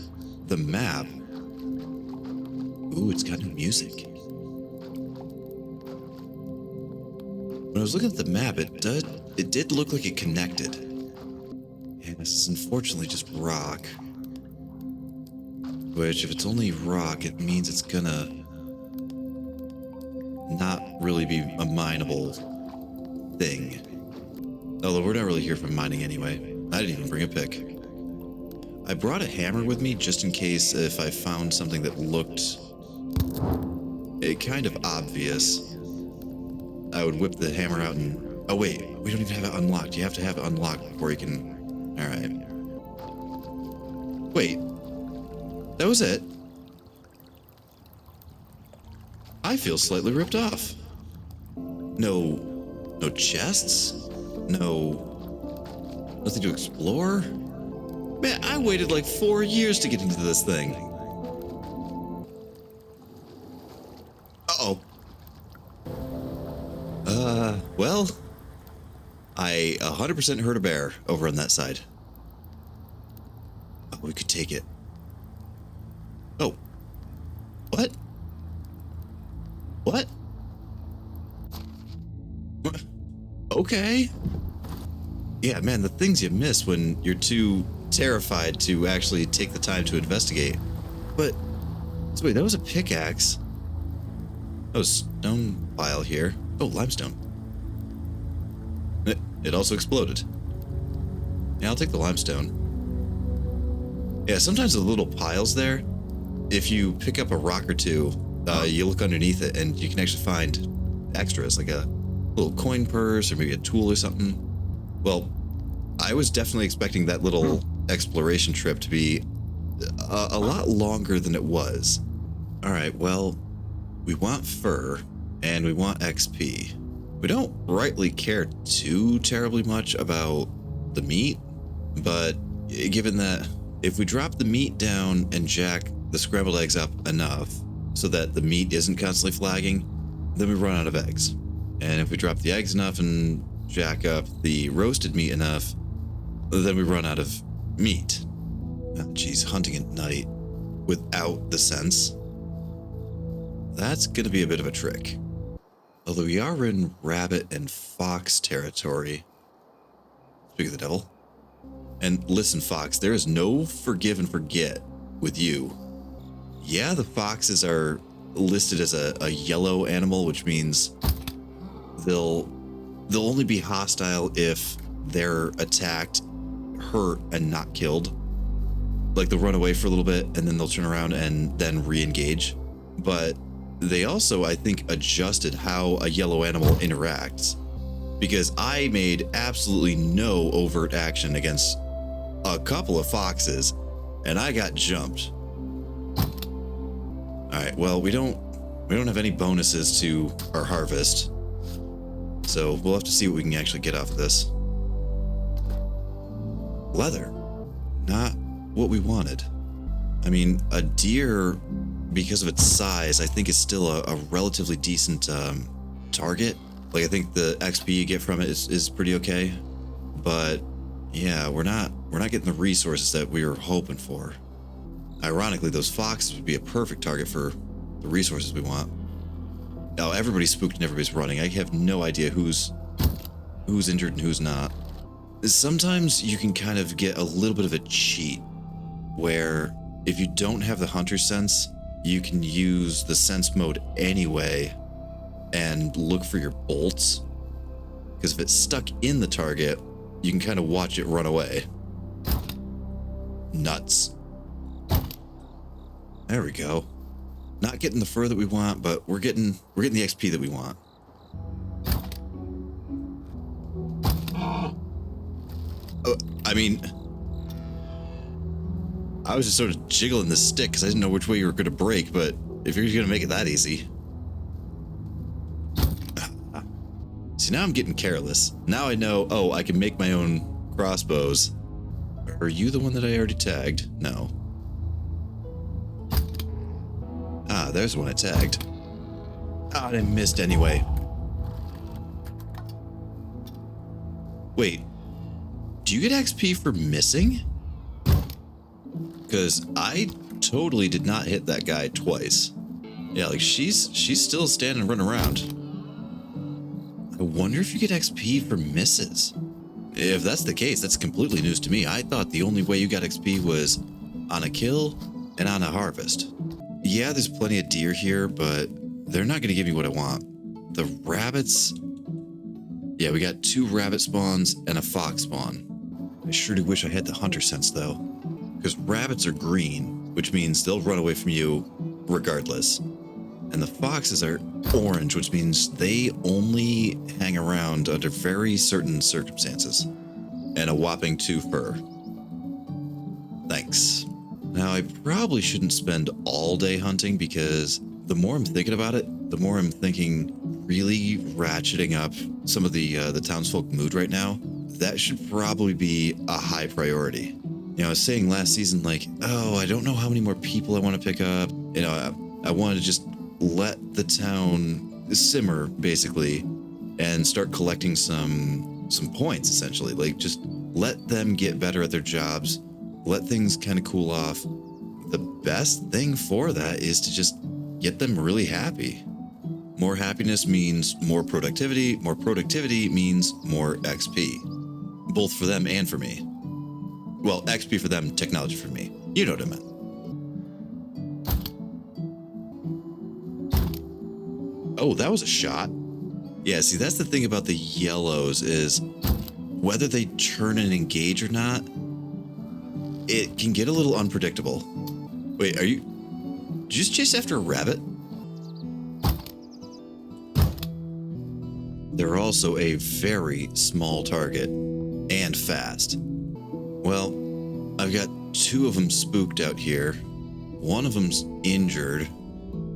the map, ooh, it's got new music. When I was looking at the map, it did look like it connected. And this is unfortunately just rock. Which, if it's only rock, it means it's gonna not really be a mineable thing. Although we're not really here for mining anyway. I didn't even bring a pick. I brought a hammer with me just in case if I found something that looked kind of obvious. I would whip the hammer out and... Oh wait, we don't even have it unlocked. You have to have it unlocked before you can... Alright. Wait. That was it? I feel slightly ripped off. No chests? Nothing to explore? Man, I waited like 4 years to get into this thing. Uh-oh. Well, I 100% heard a bear over on that side. Oh, we could take it. Oh, what? What? What? Okay. Yeah, man, the things you miss when you're too terrified to actually take the time to investigate. But, so wait, that was a pickaxe. Oh, stone pile here. Oh, limestone. It also exploded. Yeah, I'll take the limestone. Yeah, sometimes the little piles there, if you pick up a rock or two, you look underneath it and you can actually find extras, like a little coin purse or maybe a tool or something. Well, I was definitely expecting that little exploration trip to be a lot longer than it was. All right, well, we want fur and we want XP. We don't rightly care too terribly much about the meat, but given that if we drop the meat down and jack the scrambled eggs up enough so that the meat isn't constantly flagging, then we run out of eggs. And if we drop the eggs enough and jack up the roasted meat enough, then we run out of meat. Oh, geez, hunting at night without the sense. That's going to be a bit of a trick. Although we are in rabbit and fox territory. Speak of the devil. And listen, Fox, there is no forgive and forget with you. Yeah, the foxes are listed as a yellow animal, which means they'll only be hostile if they're attacked, hurt, and not killed. Like they'll run away for a little bit and then they'll turn around and then re-engage. But they also, I think, adjusted how a yellow animal interacts, because I made absolutely no overt action against a couple of foxes and I got jumped. All right, well, we don't have any bonuses to our harvest, so we'll have to see what we can actually get off of this. Leather, not what we wanted. I mean, a deer, because of its size, I think is still a relatively decent target. Like, I think the XP you get from it is pretty okay, but yeah, we're not getting the resources that we were hoping for. Ironically, those foxes would be a perfect target for the resources we want. Now, everybody's spooked and everybody's running. I have no idea who's injured and who's not. Sometimes you can kind of get a little bit of a cheat where if you don't have the hunter sense, you can use the sense mode anyway and look for your bolts. Because if it's stuck in the target, you can kind of watch it run away. Nuts. There we go. Not getting the fur that we want, but we're getting the XP that we want. I mean, I was just sort of jiggling the stick because I didn't know which way you were going to break, but if you're going to make it that easy. See, now I'm getting careless. Now I know, oh, I can make my own crossbows. Are you the one that I already tagged? No. Ah, there's one I tagged. Ah, I missed anyway. Wait, do you get XP for missing? Because I totally did not hit that guy twice. Yeah, like she's still standing and running around. I wonder if you get XP for misses. If that's the case, that's completely news to me. I thought the only way you got XP was on a kill and on a harvest. Yeah, there's plenty of deer here, but they're not going to give me what I want. The rabbits... Yeah, we got 2 rabbit spawns and a fox spawn. I sure do wish I had the hunter sense, though. Because rabbits are green, which means they'll run away from you regardless. And the foxes are orange, which means they only hang around under very certain circumstances. And a whopping 2 fur. Thanks. Now, I probably shouldn't spend all day hunting because the more I'm thinking about it, the more I'm thinking really ratcheting up some of the townsfolk mood right now. That should probably be a high priority. You know, I was saying last season, like, oh, I don't know how many more people I want to pick up. You know, I wanted to just let the town simmer, basically, and start collecting some points, essentially. Like, just let them get better at their jobs. Let things kind of cool off. the best thing for that is to just get them really happy. More happiness means more productivity. More productivity means more XP, both for them and for me. Well, XP for them, technology for me. You know what I meant. Oh, that was a shot. Yeah, see, that's the thing about the yellows is whether they turn and engage or not, it can get a little unpredictable. Wait, did you just chase after a rabbit? They're also a very small target and fast. Well, I've got 2 of them spooked out here. One of them's injured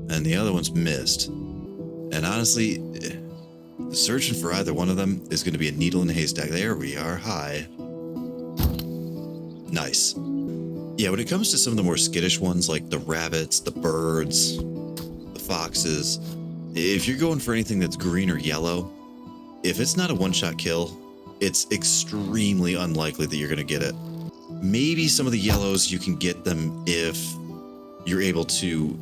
and the other one's missed. And honestly, searching for either one of them is going to be a needle in a haystack. There we are. Hi. Nice. Yeah, when it comes to some of the more skittish ones like the rabbits, the birds, the foxes, if you're going for anything that's green or yellow, if it's not a one-shot kill, it's extremely unlikely that you're going to get it. Maybe some of the yellows you can get them if you're able to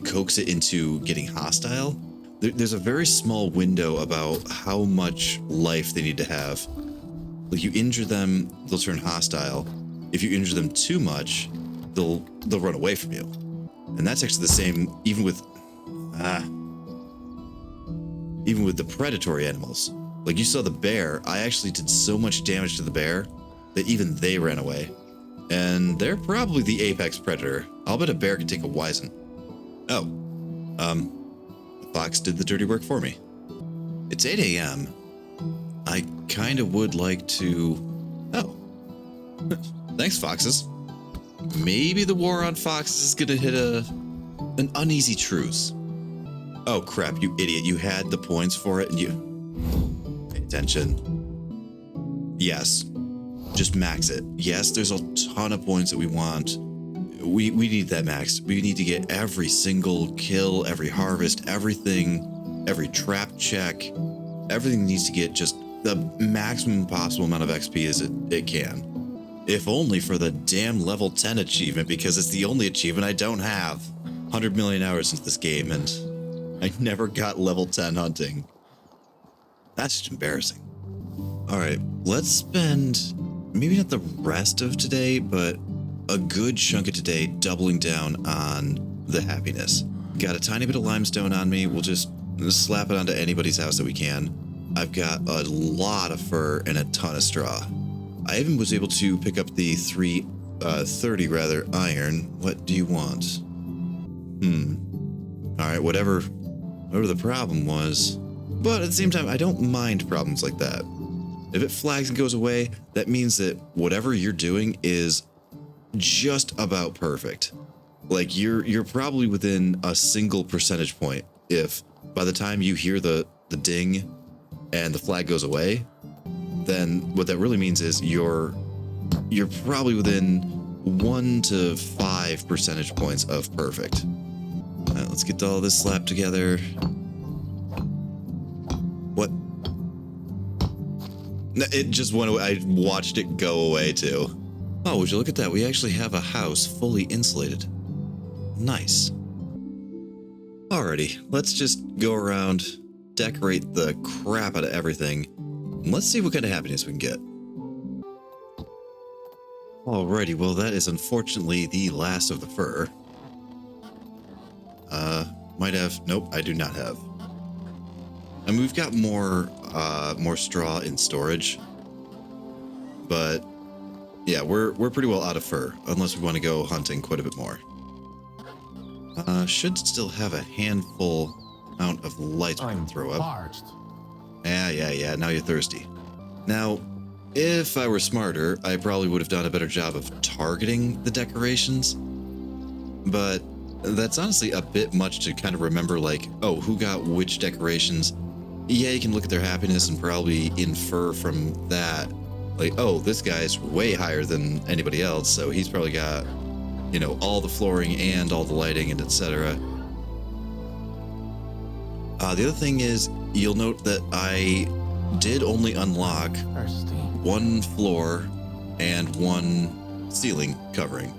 coax it into getting hostile. There's a very small window about how much life they need to have. Like you injure them, they'll turn hostile. If you injure them too much, they'll run away from you. And that's actually the same even with the predatory animals. Like you saw the bear, I actually did so much damage to the bear that even they ran away. And they're probably the apex predator. I'll bet a bear can take a Wizen. Oh, the fox did the dirty work for me. It's 8 a.m. I kind of would like to... Oh. Thanks, foxes. Maybe the war on foxes is gonna hit an uneasy truce. Oh crap, you idiot. You had the points for it and you... Pay attention. Yes. Just max it. Yes, there's a ton of points that we want. We need that max. We need to get every single kill, every harvest, everything, every trap check. Everything needs to get just the maximum possible amount of XP as it can. If only for the damn level 10 achievement, because it's the only achievement I don't have. 100 million hours into this game, and I never got level 10 hunting. That's just embarrassing. Alright, let's spend maybe not the rest of today, but a good chunk of today doubling down on the happiness. Got a tiny bit of limestone on me. We'll just slap it onto anybody's house that we can. I've got a lot of fur and a ton of straw. I even was able to pick up the 30 iron. What do you want? Alright, whatever the problem was. But at the same time, I don't mind problems like that. If it flags and goes away, that means that whatever you're doing is just about perfect. Like you're probably within a single percentage point. If by the time you hear the ding and the flag goes away, then what that really means is you're probably within 1 to 5 percentage points of perfect. All right, let's get all this slapped together. What? It just went away. I watched it go away too. Oh, would you look at that? We actually have a house fully insulated. Nice. Alrighty, let's just go around, decorate the crap out of everything, and let's see what kind of happiness we can get. Alrighty, well that is unfortunately the last of the fur. Might have, nope, I do not have. And we've got more straw in storage, but yeah, we're pretty well out of fur, unless we want to go hunting quite a bit more. Should still have a handful amount of lights we can throw up. Parched. Yeah, now you're thirsty. Now, if I were smarter, I probably would have done a better job of targeting the decorations, but that's honestly a bit much to kind of remember, like, oh, who got which decorations. Yeah, you can look at their happiness and probably infer from that, like, oh, this guy's way higher than anybody else, so he's probably got, you know, all the flooring and all the lighting and etc. The other thing is, you'll note that I did only unlock Thirsty. 1 floor and 1 ceiling covering.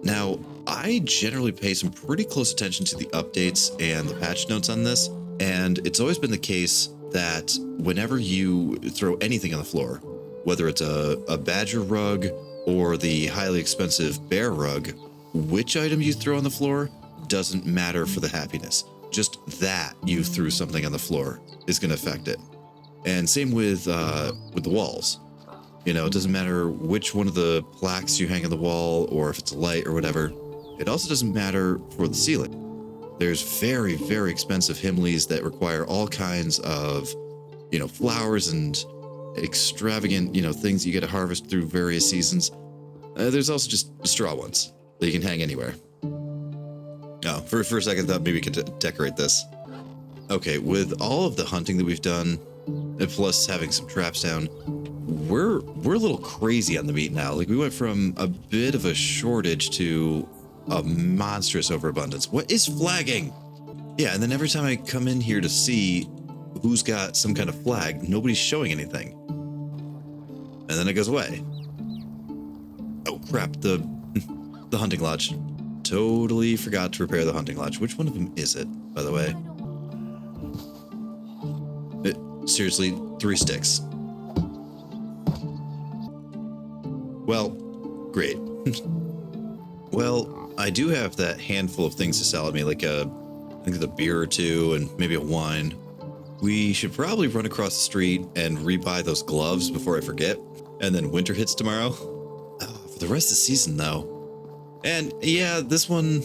Now, I generally pay some pretty close attention to the updates and the patch notes on this, and it's always been the case that whenever you throw anything on the floor, whether it's a badger rug or the highly expensive bear rug, which item you throw on the floor doesn't matter for the happiness. Just that you threw something on the floor is going to affect it. And same with the walls. You know, it doesn't matter which one of the plaques you hang on the wall or if it's a light or whatever. It also doesn't matter for the ceiling. There's very, very expensive Himleys that require all kinds of, you know, flowers and extravagant, you know, things you get to harvest through various seasons. There's also just straw ones that you can hang anywhere. Oh, for a second, I thought maybe we could decorate this. Okay, with all of the hunting that we've done, plus having some traps down, we're a little crazy on the meat now. Like, we went from a bit of a shortage to a monstrous overabundance. What is flagging? Yeah, and then every time I come in here to see who's got some kind of flag, nobody's showing anything. And then it goes away. Oh crap, the hunting lodge. Totally forgot to repair the hunting lodge. Which one of them is it, by the way? Seriously, 3 sticks. Well, great. Well, I do have that handful of things to sell at me, like I think a beer or two and maybe a wine. We should probably run across the street and rebuy those gloves before I forget. And then winter hits tomorrow. For the rest of the season, though. And yeah, this one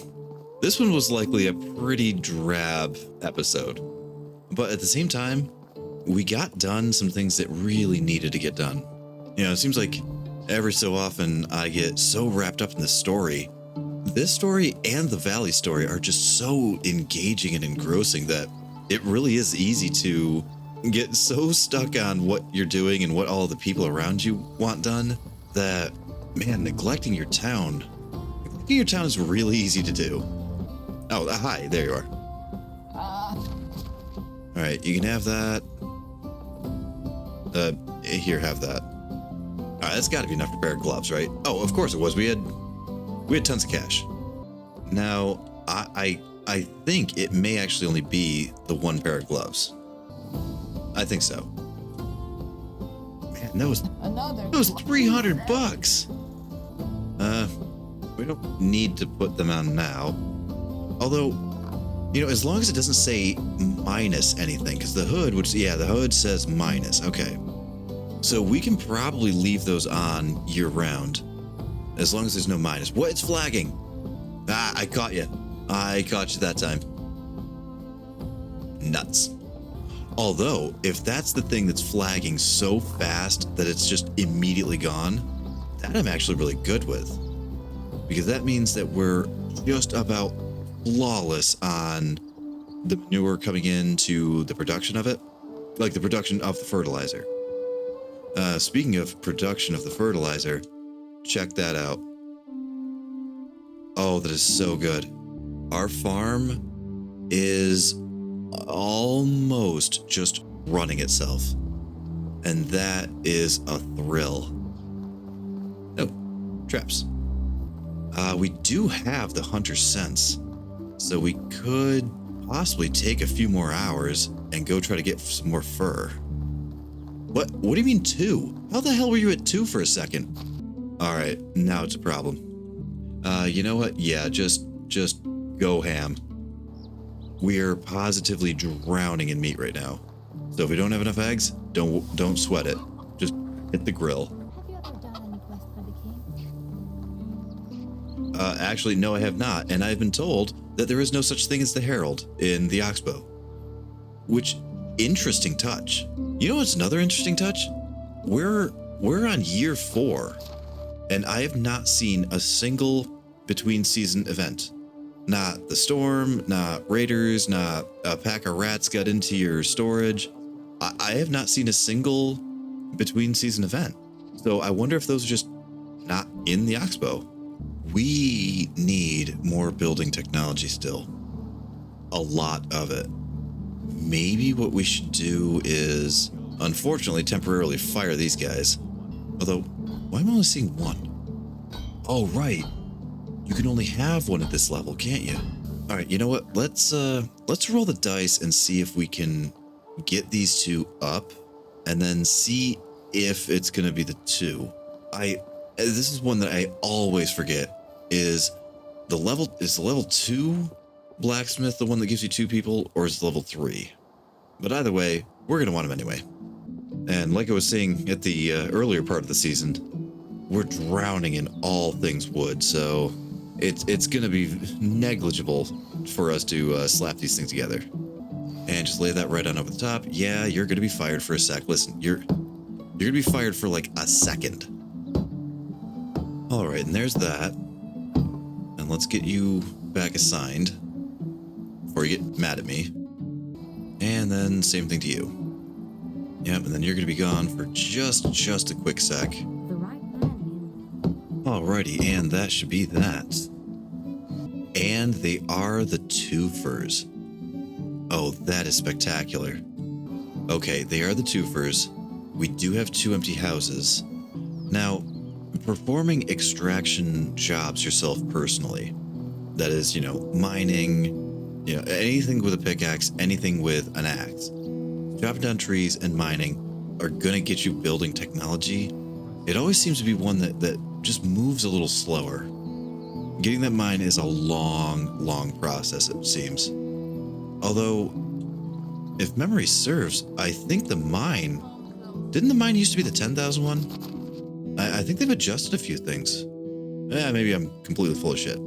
was likely a pretty drab episode. But at the same time, we got done some things that really needed to get done. You know, it seems like every so often I get so wrapped up in this story. This story and the Valley story are just so engaging and engrossing that it really is easy to get so stuck on what you're doing and what all the people around you want done that, man, neglecting your town is really easy to do. Oh, hi, there you are. All right, you can have that. Here, have that. All right, that's got to be enough for a pair of gloves, right? Oh, of course it was. We had tons of cash. Now, I think it may actually only be the 1 pair of gloves. I think so. Man, that was 300 bucks. We don't need to put them on now. Although, you know, as long as it doesn't say minus anything, because the hood, the hood says minus. Okay. So we can probably leave those on year round, as long as there's no minus. What? It's flagging. Ah, I caught you. I caught you that time. Nuts. Although, if that's the thing that's flagging so fast that it's just immediately gone, that I'm actually really good with. Because that means that we're just about flawless on the manure coming into the production of it. Like the production of the fertilizer. Speaking of production of the fertilizer, check that out. Oh, that is so good. Our farm is almost just running itself. And that is a thrill. Oh, traps. We do have the hunter's sense, so we could possibly take a few more hours and go try to get some more fur. What do you mean 2? How the hell were you at 2 for a second? All right, now it's a problem. You know what? Yeah, just go ham. We're positively drowning in meat right now. So if we don't have enough eggs, don't sweat it. Just hit the grill. Have you ever done any quest for the king? Actually, no, I have not, and I've been told that there is no such thing as the Herald in the Oxbow. Which, interesting touch. You know what's another interesting touch? We're on year 4, and I have not seen a single between-season event. Not the storm, not raiders, not a pack of rats got into your storage. I have not seen a single between-season event. So I wonder if those are just not in the Oxbow. We need more building technology still. A lot of it. Maybe what we should do is, unfortunately, temporarily fire these guys. Although, why am I only seeing 1? Oh, right. You can only have one at this level, can't you? All right, you know what? Let's roll the dice and see if we can get these two up, and then see if it's gonna be the two. This is one that I always forget. Is the level 2 blacksmith the one that gives you 2 people, or is it level 3? But either way, we're gonna want them anyway. And like I was saying at the earlier part of the season, we're drowning in all things wood, so it's gonna be negligible for us to slap these things together. And just lay that right on over the top. Yeah, you're gonna be fired for a sec. Listen, you're gonna be fired for like a second. All right, and there's that. And let's get you back assigned before you get mad at me. And then same thing to you. Yep, and then you're gonna be gone for just a quick sec. The right man. Alrighty, and that should be that. And they are the twofers. Oh, that is spectacular. Okay, they are the twofers. We do have 2 empty houses. Now, performing extraction jobs yourself personally, that is, mining, anything with a pickaxe, anything with an axe, chopping down trees and mining are gonna get you building technology. It always seems to be one that just moves a little slower. Getting that mine is a long process, it seems. Although, if memory serves, I think didn't the mine used to be the 10,000 one? I think they've adjusted a few things. Maybe I'm completely full of shit.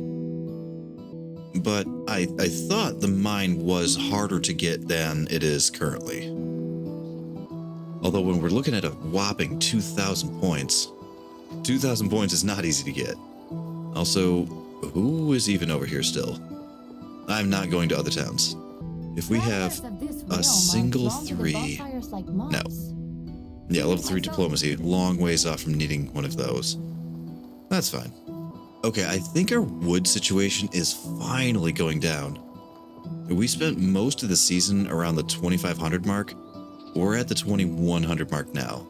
But I thought the mine was harder to get than it is currently. Although when we're looking at a whopping 2,000 points, 2,000 points is not easy to get. Also, who is even over here still? I'm not going to other towns. If we have a single 3... No. Yeah, level 3 diplomacy, long ways off from needing one of those. That's fine. Okay, I think our wood situation is finally going down. We spent most of the season around the 2,500 mark. We're at the 2,100 mark now.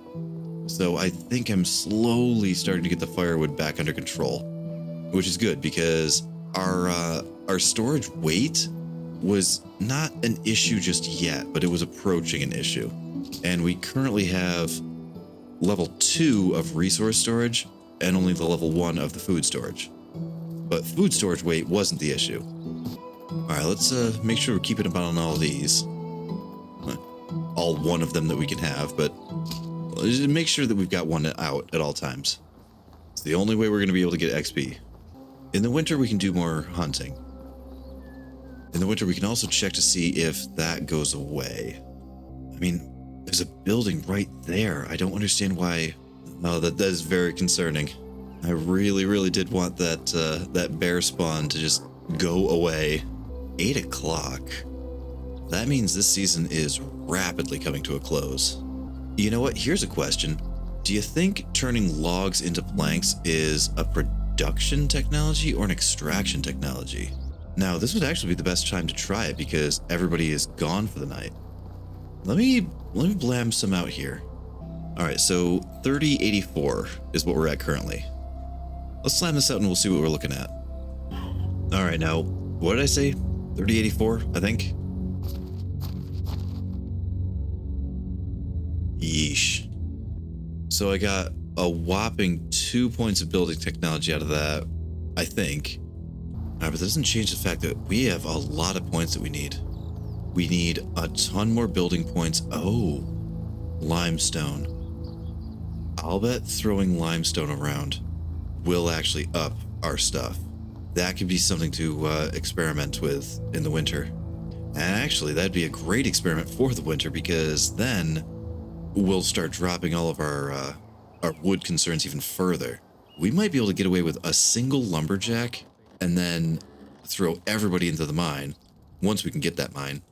So I think I'm slowly starting to get the firewood back under control, which is good because our storage weight was not an issue just yet, but it was approaching an issue. And we currently have level 2 of resource storage and only the level 1 of the food storage. But food storage weight wasn't the issue. All right, let's make sure we're keeping about on all of these. All one of them that we can have, but just make sure that we've got one out at all times. It's the only way we're going to be able to get XP. In the winter, we can do more hunting. In the winter, we can also check to see if that goes away. I mean, there's a building right there. I don't understand why. Oh, that is very concerning. I really did want that bear spawn to just go away. 8 o'clock. That means this season is rapidly coming to a close. You know what? Here's a question. Do you think turning logs into planks is a production technology or an extraction technology? Now, this would actually be the best time to try it because everybody is gone for the night. Let me blam some out here. All right, so 3084 is what we're at currently. Let's slam this out and we'll see what we're looking at. All right, now, what did I say? 3084, I think. Yeesh. So I got a whopping 2 points of building technology out of that, I think. But that doesn't change the fact that we have a lot of points that we need. We need a ton more building points. Oh, limestone. I'll bet throwing limestone around will actually up our stuff. That could be something to experiment with in the winter. And actually, that'd be a great experiment for the winter because then we'll start dropping all of our wood concerns even further. We might be able to get away with a single lumberjack and then throw everybody into the mine once we can get that mine.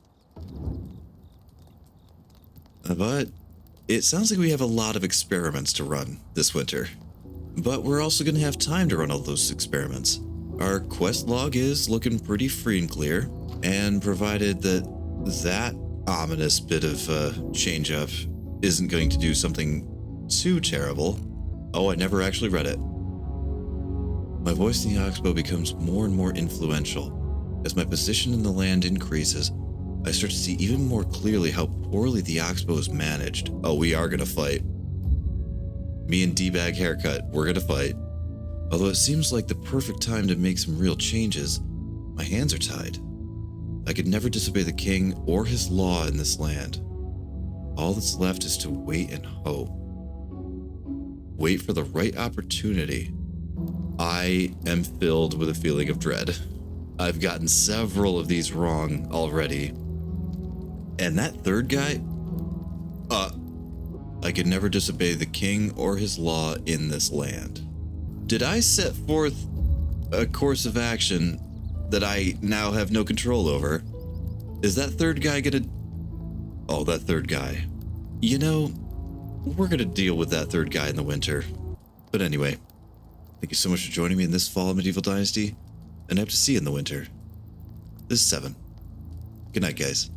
But it sounds like we have a lot of experiments to run this winter. But we're also going to have time to run all those experiments. Our quest log is looking pretty free and clear, and provided that ominous bit of change up isn't going to do something too terrible. Oh, I never actually read it. My voice in the Oxbow becomes more and more influential. As my position in the land increases, I start to see even more clearly how poorly the Oxbow is managed. Oh, we are gonna fight. Me and D-Bag Haircut, we're gonna fight. Although it seems like the perfect time to make some real changes, my hands are tied. I could never disobey the king or his law in this land. All that's left is to wait and hope. Wait for the right opportunity. I am filled with a feeling of dread. I've gotten several of these wrong already. And that third guy? I could never disobey the king or his law in this land. Did I set forth a course of action that I now have no control over? Is that third guy gonna... Oh, that third guy. You know, we're gonna deal with that third guy in the winter. But anyway, thank you so much for joining me in this fall of Medieval Dynasty, and I hope to see you in the winter. This is 7. Good night, guys.